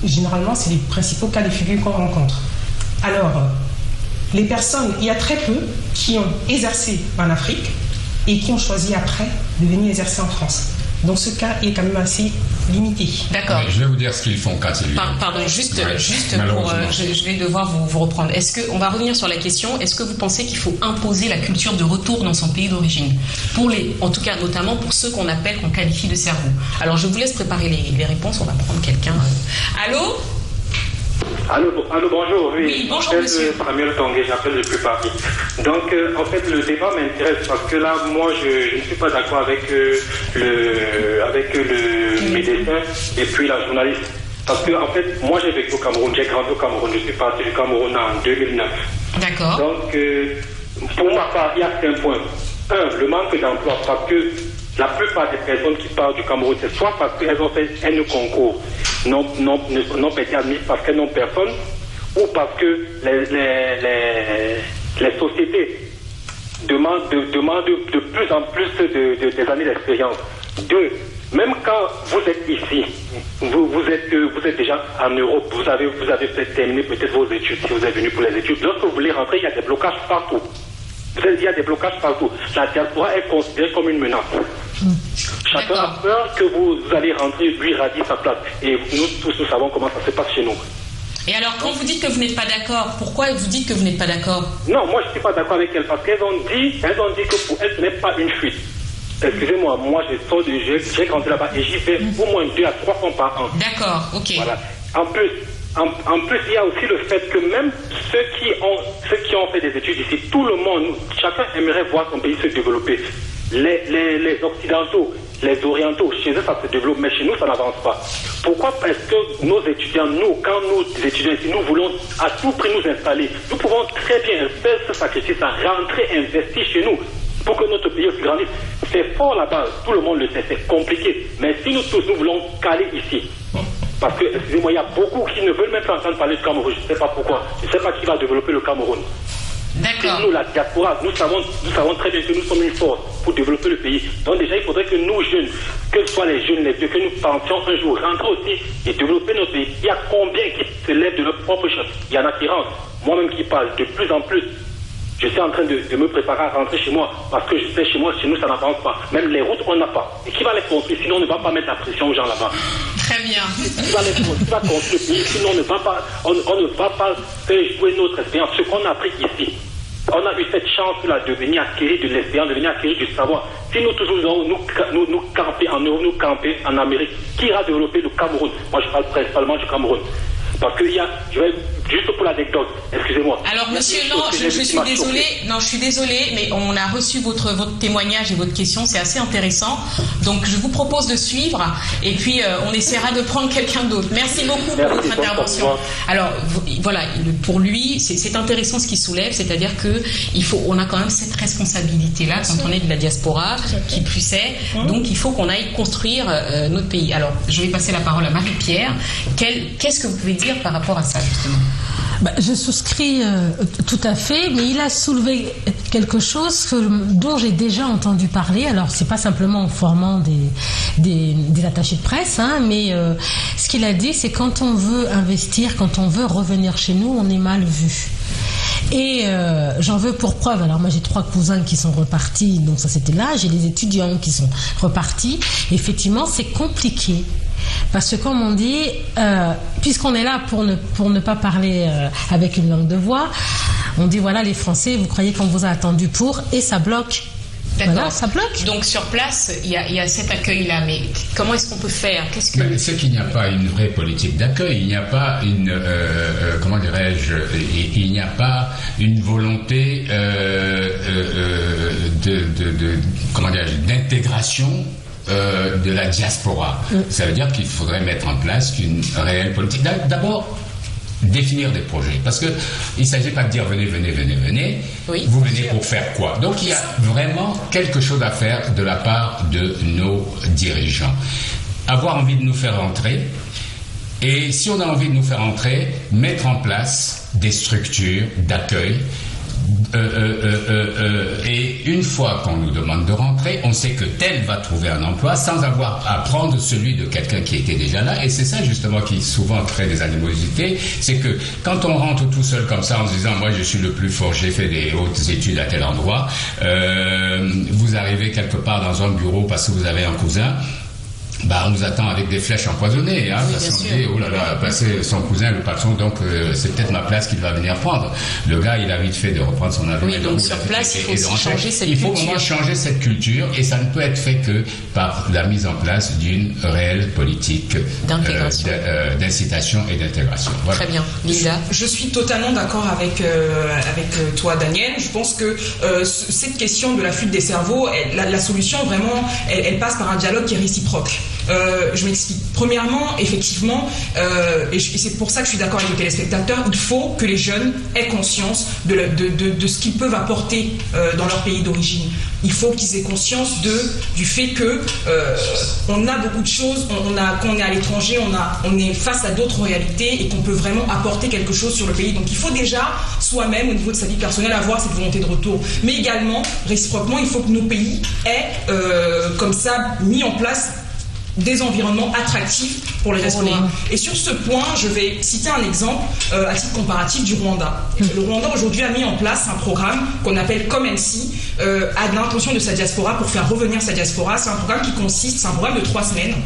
généralement, c'est les principaux cas de figure qu'on rencontre. Alors, les personnes, il y a très peu qui ont exercé en Afrique, et qui ont choisi après de venir exercer en France. Donc ce cas est quand même assez limité. D'accord. Je vais vous dire ce qu'ils font quand ils viennent. Pardon, juste pour... je vais devoir vous reprendre. On va revenir sur la question, est-ce que vous pensez qu'il faut imposer la culture de retour dans son pays d'origine? En tout cas, notamment pour ceux qu'on qualifie de cerveau. Alors je vous laisse préparer les réponses, on va prendre quelqu'un. Allô? Allô, bonjour. Oui, bonjour monsieur. Samuel Tongué, j'appelle depuis Paris. Donc, en fait, le débat m'intéresse parce que là, moi, je ne suis pas d'accord avec le médecin et puis la journaliste. Parce que, en fait, moi, j'ai vécu au Cameroun, j'ai grandi au Cameroun, je suis parti du Cameroun en 2009. D'accord. Donc, pour ma part, il y a 5 points. Le manque d'emploi, parce que la plupart des personnes qui partent du Cameroun, c'est soit parce qu'elles ont fait un concours, n'ont pas été admises parce qu'elles n'ont personne, ou parce que les sociétés demandent de plus en plus des années d'expérience. 2, même quand vous êtes ici, vous êtes déjà en Europe, vous avez peut-être terminé peut-être vos études, si vous êtes venu pour les études. Lorsque vous voulez rentrer, il y a des blocages partout. Il y a des blocages partout. La diaspora est considérée comme une menace. Chacun a peur que vous allez rentrer, lui radie sa place. Et nous tous, nous savons comment ça se passe chez nous. Et alors, quand vous dites que vous n'êtes pas d'accord, pourquoi vous dites que vous n'êtes pas d'accord? Non, moi je ne suis pas d'accord avec elle parce qu'elles ont dit que pour elles, ce n'est pas une fuite. Excusez-moi, moi j'ai grandi là-bas et j'y vais au moins 2 à 3 fois par an. D'accord, ok. Voilà. En plus, il y a aussi le fait que même ceux qui ont fait des études ici, tout le monde, chacun aimerait voir son pays se développer. Les Occidentaux, les Orientaux, chez eux ça se développe, mais chez nous ça n'avance pas. Pourquoi est-ce que nos étudiants, quand nous étudiants ici, nous voulons à tout prix nous installer, nous pouvons très bien faire ce sacrifice, à rentrer, investir chez nous, pour que notre pays se grandisse. C'est fort là-bas, tout le monde le sait, c'est compliqué. Mais si nous tous, nous voulons caler ici, parce que, excusez-moi, il y a beaucoup qui ne veulent même pas entendre parler du Cameroun, je ne sais pas pourquoi, je ne sais pas qui va développer le Cameroun. D'accord. Nous, la diaspora, nous savons très bien que nous sommes une force pour développer le pays. Donc déjà, il faudrait que nous, jeunes, que ce soit les jeunes, les vieux, que nous pensions un jour rentrer aussi et développer notre pays. Il y a combien qui se lèvent de leur propre chef? Il y en a qui rentrent. Moi-même qui parle de plus en plus. Je suis en train de me préparer à rentrer chez moi parce que je sais chez nous ça n'avance pas. Même les routes on n'a pas. Et qui va les construire? Sinon on ne va pas mettre la pression aux gens là-bas. Très bien. Qui va construire? Sinon on ne va pas faire jouer notre expérience. Ce qu'on a appris ici. On a eu cette chance-là de venir acquérir de l'expérience, de venir acquérir du savoir. Si nous toujours nous camper en Europe, nous camper en Amérique, qui ira développer le Cameroun? Moi je parle principalement du Cameroun. Parce que juste pour l'anecdote, excusez-moi. Alors monsieur, non, je suis désolée, je suis désolée, mais on a reçu votre témoignage et votre question, c'est assez intéressant. Donc je vous propose de suivre et puis on essaiera de prendre quelqu'un d'autre. Merci beaucoup pour votre intervention. Alors voilà, pour lui, c'est intéressant ce qu'il soulève, c'est-à-dire qu'on a quand même cette responsabilité-là quand on est de la diaspora, qui plus est. Donc il faut qu'on aille construire notre pays. Alors je vais passer la parole à Marie-Pierre. Qu'est-ce que vous pouvez dire par rapport à ça justement? Je souscris tout à fait, mais il a soulevé quelque chose dont j'ai déjà entendu parler. Alors, c'est pas simplement en formant des attachés de presse, mais ce qu'il a dit, c'est quand on veut investir, quand on veut revenir chez nous, on est mal vu. Et j'en veux pour preuve, alors moi j'ai 3 cousins qui sont repartis, donc ça c'était là, j'ai des étudiants qui sont repartis. Effectivement, c'est compliqué. Parce que comme on dit, puisqu'on est là pour ne pas parler avec une langue de bois, on dit voilà les Français, vous croyez qu'on vous a attendu pour, et ça bloque. D'accord. Voilà, ça bloque. Donc sur place, il y a cet accueil-là, mais comment est-ce qu'on peut faire? C'est qu'il n'y a pas une vraie politique d'accueil, il n'y a pas une, comment dirais-je, il n'y a pas une volonté d'intégration de la diaspora. Ça veut dire qu'il faudrait mettre en place une réelle politique. D'abord, définir des projets. Parce qu'il ne s'agit pas de dire venez. Oui, vous venez pour faire quoi? Donc il y a vraiment quelque chose à faire de la part de nos dirigeants. Avoir envie de nous faire entrer. Et si on a envie de nous faire entrer, mettre en place des structures d'accueil. Et une fois qu'on nous demande de rentrer, on sait que tel va trouver un emploi sans avoir à prendre celui de quelqu'un qui était déjà là. Et c'est ça justement qui souvent crée des animosités, c'est que quand on rentre tout seul comme ça en se disant moi je suis le plus fort, j'ai fait des hautes études à tel endroit, vous arrivez quelque part dans un bureau parce que vous avez un cousin, on nous attend avec des flèches empoisonnées, hein, parce qu'on dit, oh là là, passer son cousin, le patron, donc c'est peut-être ma place qu'il va venir prendre. Le gars, il a vite fait de reprendre son avion. Oui, donc sur place, il faut aussi changer cette culture. Il faut vraiment changer cette culture, et ça ne peut être fait que par la mise en place d'une réelle politique d'incitation et d'intégration. Voilà. Très bien. Linda? Je suis totalement d'accord avec toi, Daniel. Je pense que cette question de la fuite des cerveaux, la solution, vraiment, elle passe par un dialogue qui est réciproque. Je m'explique. Premièrement, effectivement, et c'est pour ça que je suis d'accord avec les téléspectateurs, il faut que les jeunes aient conscience de ce qu'ils peuvent apporter dans leur pays d'origine. Il faut qu'ils aient conscience du fait que on a beaucoup de choses, quand on est à l'étranger, on est face à d'autres réalités et qu'on peut vraiment apporter quelque chose sur le pays. Donc il faut déjà soi-même, au niveau de sa vie personnelle, avoir cette volonté de retour. Mais également, réciproquement, il faut que nos pays aient comme ça mis en place des environnements attractifs pour les diasporas. Et sur ce point, je vais citer un exemple à titre comparatif du Rwanda. Le Rwanda aujourd'hui a mis en place un programme qu'on appelle Come and See à l'intention de sa diaspora pour faire revenir sa diaspora. C'est un programme c'est un programme de 3 semaines.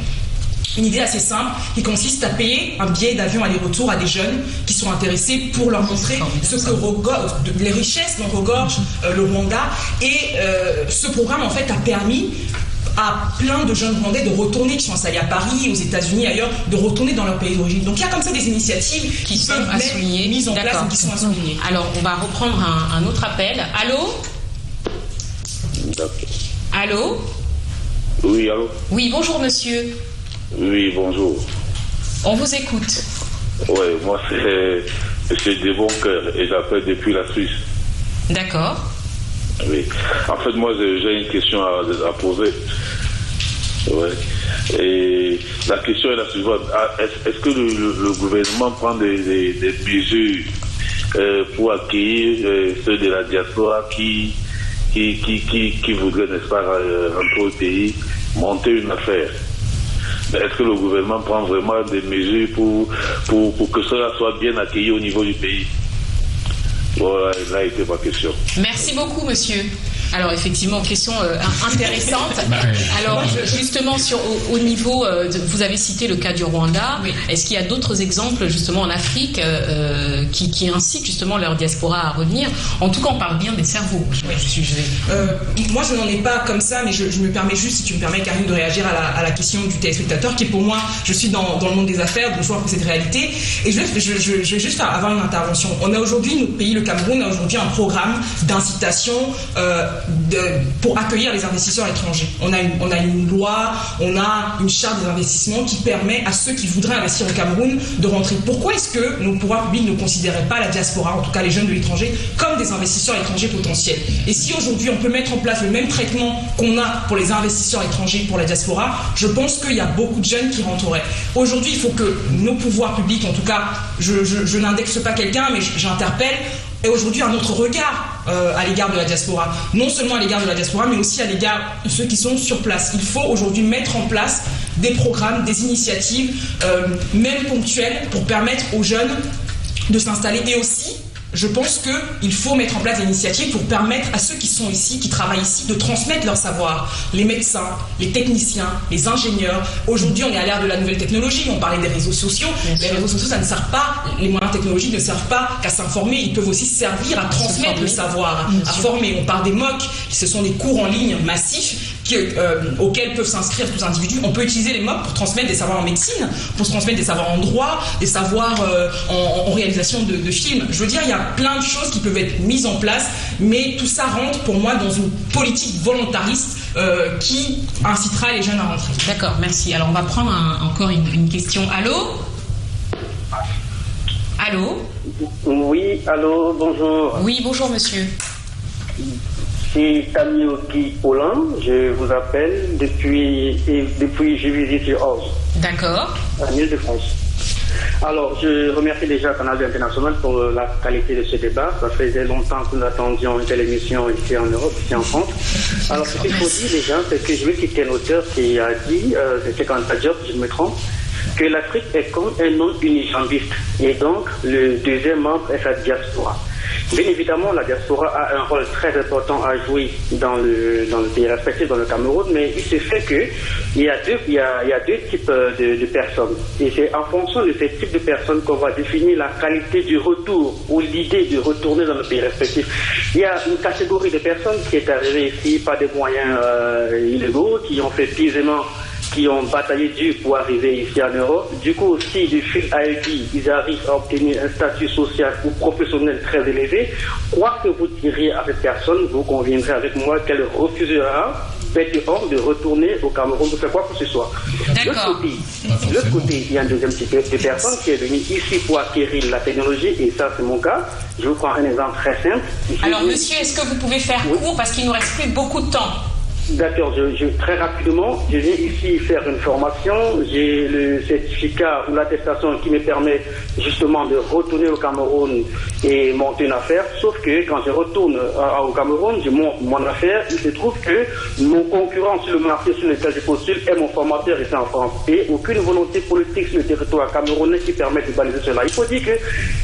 Une idée assez simple qui consiste à payer un billet d'avion aller-retour à des jeunes qui sont intéressés pour leur montrer les richesses dont regorge le Rwanda. Et ce programme en fait a permis à plein de jeunes Rwandais de retourner, qui sont installés à Paris, aux États-Unis, ailleurs, de retourner dans leur pays d'origine. Donc il y a comme ça des initiatives qui sont mises en place et qui sont à souligner. Alors on va reprendre un autre appel. Allô? Allô? Oui, allô? Oui, bonjour monsieur. Oui, bonjour. On vous écoute. Oui, moi c'est M. Desboncoeur et j'appelle depuis la Suisse. D'accord. Oui. En fait, moi, j'ai une question à poser. Ouais. Et la question est la suivante. Est-ce que le gouvernement prend des mesures pour accueillir ceux de la diaspora qui voudraient, n'est-ce pas, rentrer au pays, monter une affaire? Mais est-ce que le gouvernement prend vraiment des mesures pour que cela soit bien accueilli au niveau du pays? Voilà, là était ma question. Merci beaucoup, monsieur. Alors effectivement, question intéressante. Alors justement au niveau, vous avez cité le cas du Rwanda. Oui. Est-ce qu'il y a d'autres exemples justement en Afrique qui incitent justement leur diaspora à revenir? En tout cas, on parle bien des cerveaux. Moi, je n'en ai pas comme ça, mais je me permets juste, si tu me permets, Karine, de réagir à la question du téléspectateur, qui pour moi, je suis dans le monde des affaires, donc je vois que c'est une réalité. Et je vais juste avoir une intervention. On a aujourd'hui, notre pays, le Cameroun, a aujourd'hui un programme d'incitation pour accueillir les investisseurs étrangers. On a une loi, on a une charte des investissements qui permet à ceux qui voudraient investir au Cameroun de rentrer. Pourquoi est-ce que nos pouvoirs publics ne considéraient pas la diaspora, en tout cas les jeunes de l'étranger, comme des investisseurs étrangers potentiels? Et si aujourd'hui on peut mettre en place le même traitement qu'on a pour les investisseurs étrangers pour la diaspora, je pense qu'il y a beaucoup de jeunes qui rentreraient. Aujourd'hui, il faut que nos pouvoirs publics, en tout cas, je n'indexe pas quelqu'un, mais j'interpelle, et aujourd'hui un autre regard à l'égard de la diaspora. Non seulement à l'égard de la diaspora, mais aussi à l'égard de ceux qui sont sur place. Il faut aujourd'hui mettre en place des programmes, des initiatives, même ponctuelles, pour permettre aux jeunes de s'installer. Et aussi, Je pense qu'il faut mettre en place des initiatives pour permettre à ceux qui sont ici, qui travaillent ici, de transmettre leur savoir. Les médecins, les techniciens, les ingénieurs. Aujourd'hui, on est à l'ère de la nouvelle technologie. On parlait des réseaux sociaux. Les réseaux sociaux, ça ne sert pas, les moyens technologiques ne servent pas qu'à s'informer. Ils peuvent aussi servir à transmettre le savoir, à former. On parle des MOOC, ce sont des cours en ligne massifs auxquels peuvent s'inscrire tous les individus. On peut utiliser les MOOC pour transmettre des savoirs en médecine, pour se transmettre des savoirs en droit, des savoirs en réalisation de films. Je veux dire, il y a plein de choses qui peuvent être mises en place, mais tout ça rentre pour moi dans une politique volontariste qui incitera les jeunes à rentrer. D'accord, merci. Alors on va prendre encore une question. Allô ? Allô ? Oui, allô, bonjour. Oui, bonjour monsieur. C'est Tamioki Olan, je vous appelle depuis je visite sur Orge. D'accord. À l'Île-de-France. Alors, je remercie déjà Canal 2 International pour la qualité de ce débat. Ça faisait longtemps que nous attendions une telle émission ici en Europe, ici en France. Alors, ce qu'il faut dire déjà, c'est que je vais citer un auteur qui a dit, c'est Kanta Diop, si je me trompe, que l'Afrique est comme un monde unijambiste. Et donc, le deuxième membre est sa diaspora. Bien évidemment, la diaspora a un rôle très important à jouer dans le pays respectif, dans le Cameroun, mais il se fait qu'il y a deux types de personnes. Et c'est en fonction de ces types de personnes qu'on va définir la qualité du retour ou l'idée de retourner dans le pays respectif. Il y a une catégorie de personnes qui est arrivée ici par des moyens illégaux, qui ont fait pisément, qui ont bataillé dur pour arriver ici en Europe. Du coup, si de fil à aiguille, ils arrivent à obtenir un statut social ou professionnel très élevé, quoi que vous diriez à cette personne, vous conviendrez avec moi qu'elle refusera de retourner au Cameroun pour faire quoi que ce soit. De l'autre côté, il y a un deuxième type de personne qui est venue ici pour acquérir la technologie, et ça c'est mon cas. Je vous prends un exemple très simple. Alors monsieur, est-ce que vous pouvez faire court parce qu'il ne nous reste plus beaucoup de temps? D'accord, très rapidement, je viens ici faire une formation, j'ai le certificat ou l'attestation qui me permet justement de retourner au Cameroun et monter une affaire, sauf que quand je retourne au Cameroun, je monte mon affaire, il se trouve que mon concurrent sur le marché sur lequel je postule est mon formateur ici en France, et aucune volonté politique sur le territoire camerounais qui permet de baliser cela. Il faut dire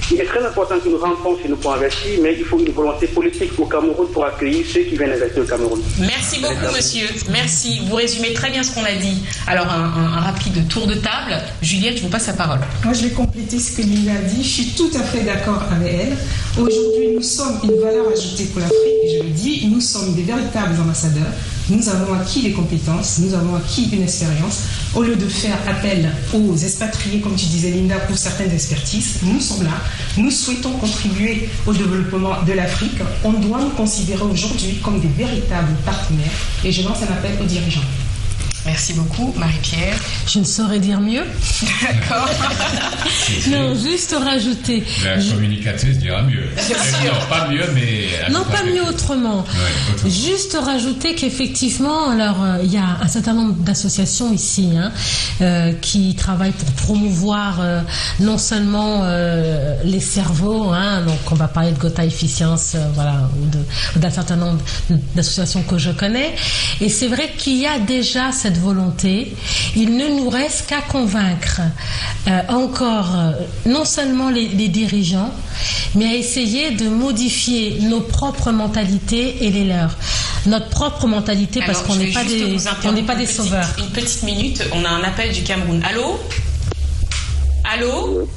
qu'il est très important que nous rentrons sur nos points investis, mais il faut une volonté politique au Cameroun pour accueillir ceux qui viennent investir au Cameroun. Merci beaucoup. Monsieur, merci. Vous résumez très bien ce qu'on a dit. Alors, un rapide tour de table. Juliette, je vous passe la parole. Moi, je vais compléter ce que Lila a dit. Je suis tout à fait d'accord avec elle. Aujourd'hui, nous sommes une valeur ajoutée pour l'Afrique. Et je le dis, nous sommes des véritables ambassadeurs. Nous avons acquis des compétences, nous avons acquis une expérience. Au lieu de faire appel aux expatriés, comme tu disais Linda, pour certaines expertises, nous sommes là. Nous souhaitons contribuer au développement de l'Afrique. On doit nous considérer aujourd'hui comme des véritables partenaires. Et je lance un appel aux dirigeants. Merci beaucoup, Marie-Pierre. Je ne saurais dire mieux. D'accord. Non, juste rajouter. La communicatrice dira mieux. Non, pas mieux, mais... Non, pas mieux autrement. Ouais, autrement. Juste rajouter qu'effectivement, alors, il y a un certain nombre d'associations ici qui travaillent pour promouvoir non seulement les cerveaux, donc on va parler de Gotha Efficience, ou d'un certain nombre d'associations que je connais. Et c'est vrai qu'il y a déjà cette volonté. Il ne nous reste qu'à convaincre encore non seulement les dirigeants, mais à essayer de modifier nos propres mentalités et les leurs. Notre propre mentalité, parce qu'on n'est pas des sauveurs. Une petite minute, on a un appel du Cameroun. Allô? Allô?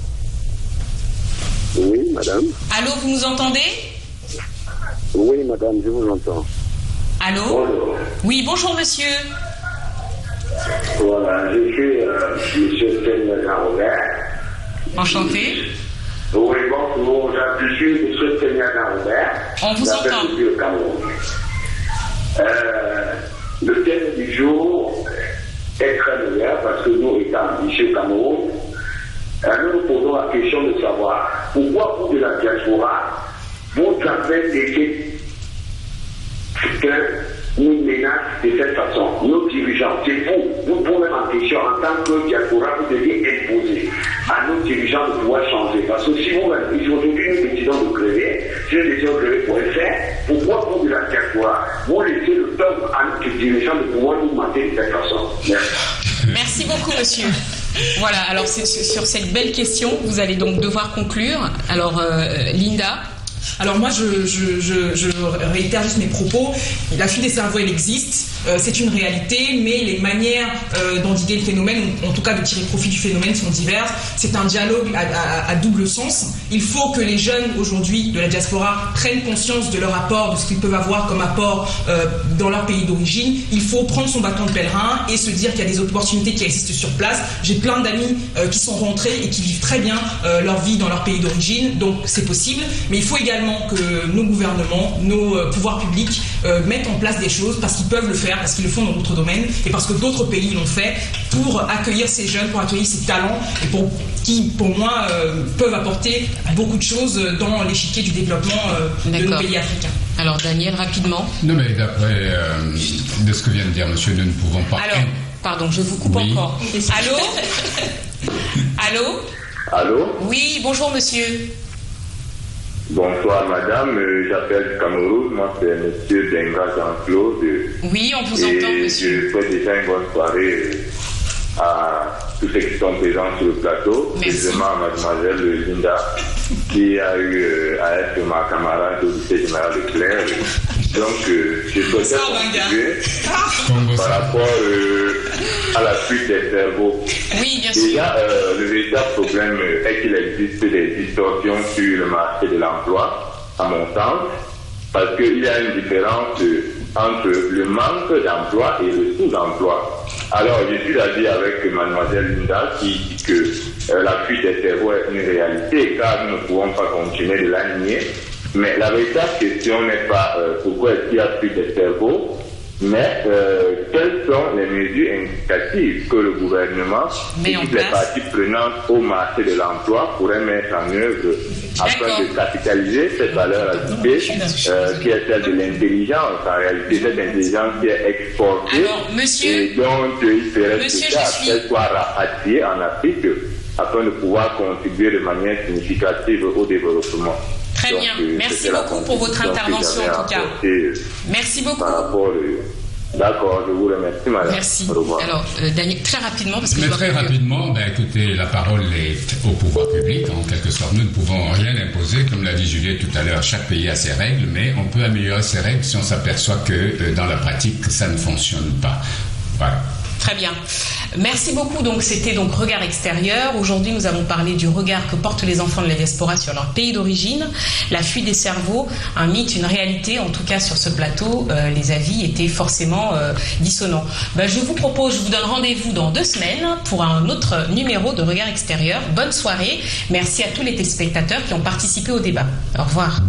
Oui, madame. Allô, vous nous entendez? Oui, madame, je vous entends. Allô? Bonjour. Oui, bonjour monsieur. Voilà, je suis monsieur Seigneur Robert. Enchanté. Oui, bonjour, je suis monsieur Seigneur Robert. On vous entend. Depuis le Cameroun. Le thème du jour est très meilleur parce que nous, étant ici au Cameroun, nous nous posons la question de savoir pourquoi vous de la diaspora, vous avez laissé que nous menace de cette façon. Nos dirigeants, c'est vous pouvez en question en tant que diaspora, vous devez imposer à nos dirigeants de pouvoir changer. Parce que si vous, aujourd'hui, nous décidons de crever, si nous décidons de crever pour le faire, pourquoi vous de la diaspora, vous laissez le peuple à nos dirigeants de pouvoir nous mater de cette façon? Merci. Merci beaucoup, monsieur. Voilà, alors sur cette belle question, vous allez donc devoir conclure. Alors, Linda, Alors moi, je réitère juste mes propos. La fuite des cerveaux, elle existe. C'est une réalité, mais les manières d'endiguer le phénomène, en tout cas de tirer profit du phénomène, sont diverses. C'est un dialogue à double sens. Il faut que les jeunes aujourd'hui de la diaspora prennent conscience de leur apport, de ce qu'ils peuvent avoir comme apport dans leur pays d'origine. Il faut prendre son bâton de pèlerin et se dire qu'il y a des opportunités qui existent sur place. J'ai plein d'amis qui sont rentrés et qui vivent très bien leur vie dans leur pays d'origine, donc c'est possible. Mais il faut également que nos gouvernements, nos pouvoirs publics mettent en place des choses parce qu'ils peuvent le faire, parce qu'ils le font dans d'autres domaines et parce que d'autres pays l'ont fait pour accueillir ces jeunes, pour accueillir ces talents et qui, pour moi, peuvent apporter beaucoup de choses dans l'échiquier du développement de nos pays africains. Alors Daniel, rapidement. Non mais d'après de ce que vient de dire monsieur, nous ne pouvons pas... Alors, pardon, je vous coupe encore. Allô? Allô? Allô? Oui, bonjour monsieur. Bonsoir madame, j'appelle du Cameroun, moi c'est monsieur Benga Jean-Claude. Oui, on vous entend monsieur. Je souhaite déjà une bonne soirée à tous ceux qui sont présents sur le plateau, précisément à mademoiselle Linda, qui a eu à être ma camarade au lycée général de Claire. Donc, je souhaitais contribuer par rapport à la fuite des cerveaux. Oui, bien sûr. Déjà, le véritable problème est qu'il existe des distorsions sur le marché de l'emploi, à mon sens, parce qu'il y a une différence entre le manque d'emploi et le sous-emploi. Alors, je suis d'avis avec mademoiselle Linda qui dit que la fuite des cerveaux est une réalité, car nous ne pouvons pas continuer de la nier. Mais la véritable question n'est pas pourquoi est-ce qu'il y a fuite des cerveaux, mais quelles sont les mesures incitatives que le gouvernement et toutes les parties prenantes au marché de l'emploi pourraient mettre en œuvre afin de capitaliser cette valeur ajoutée qui est celle de l'intelligence. En réalité, cette intelligence qui est exportée et dont il serait préférable qu'elle soit rapatriée en Afrique afin de pouvoir contribuer de manière significative au développement. Très bien. Merci beaucoup pour votre intervention en tout cas. Merci beaucoup. D'accord, je vous remercie madame. Merci. Alors, Daniel, très rapidement, parce que très rapidement, écoutez, la parole est au pouvoir public, en quelque sorte. Nous ne pouvons rien imposer, comme l'a dit Juliette tout à l'heure, chaque pays a ses règles, mais on peut améliorer ses règles si on s'aperçoit que dans la pratique, ça ne fonctionne pas. Voilà. Très bien. Merci beaucoup. Donc, c'était donc Regard extérieur. Aujourd'hui, nous avons parlé du regard que portent les enfants de la diaspora sur leur pays d'origine, la fuite des cerveaux, un mythe, une réalité. En tout cas, sur ce plateau, les avis étaient forcément dissonants. Je vous donne rendez-vous dans 2 semaines pour un autre numéro de Regard extérieur. Bonne soirée. Merci à tous les téléspectateurs qui ont participé au débat. Au revoir.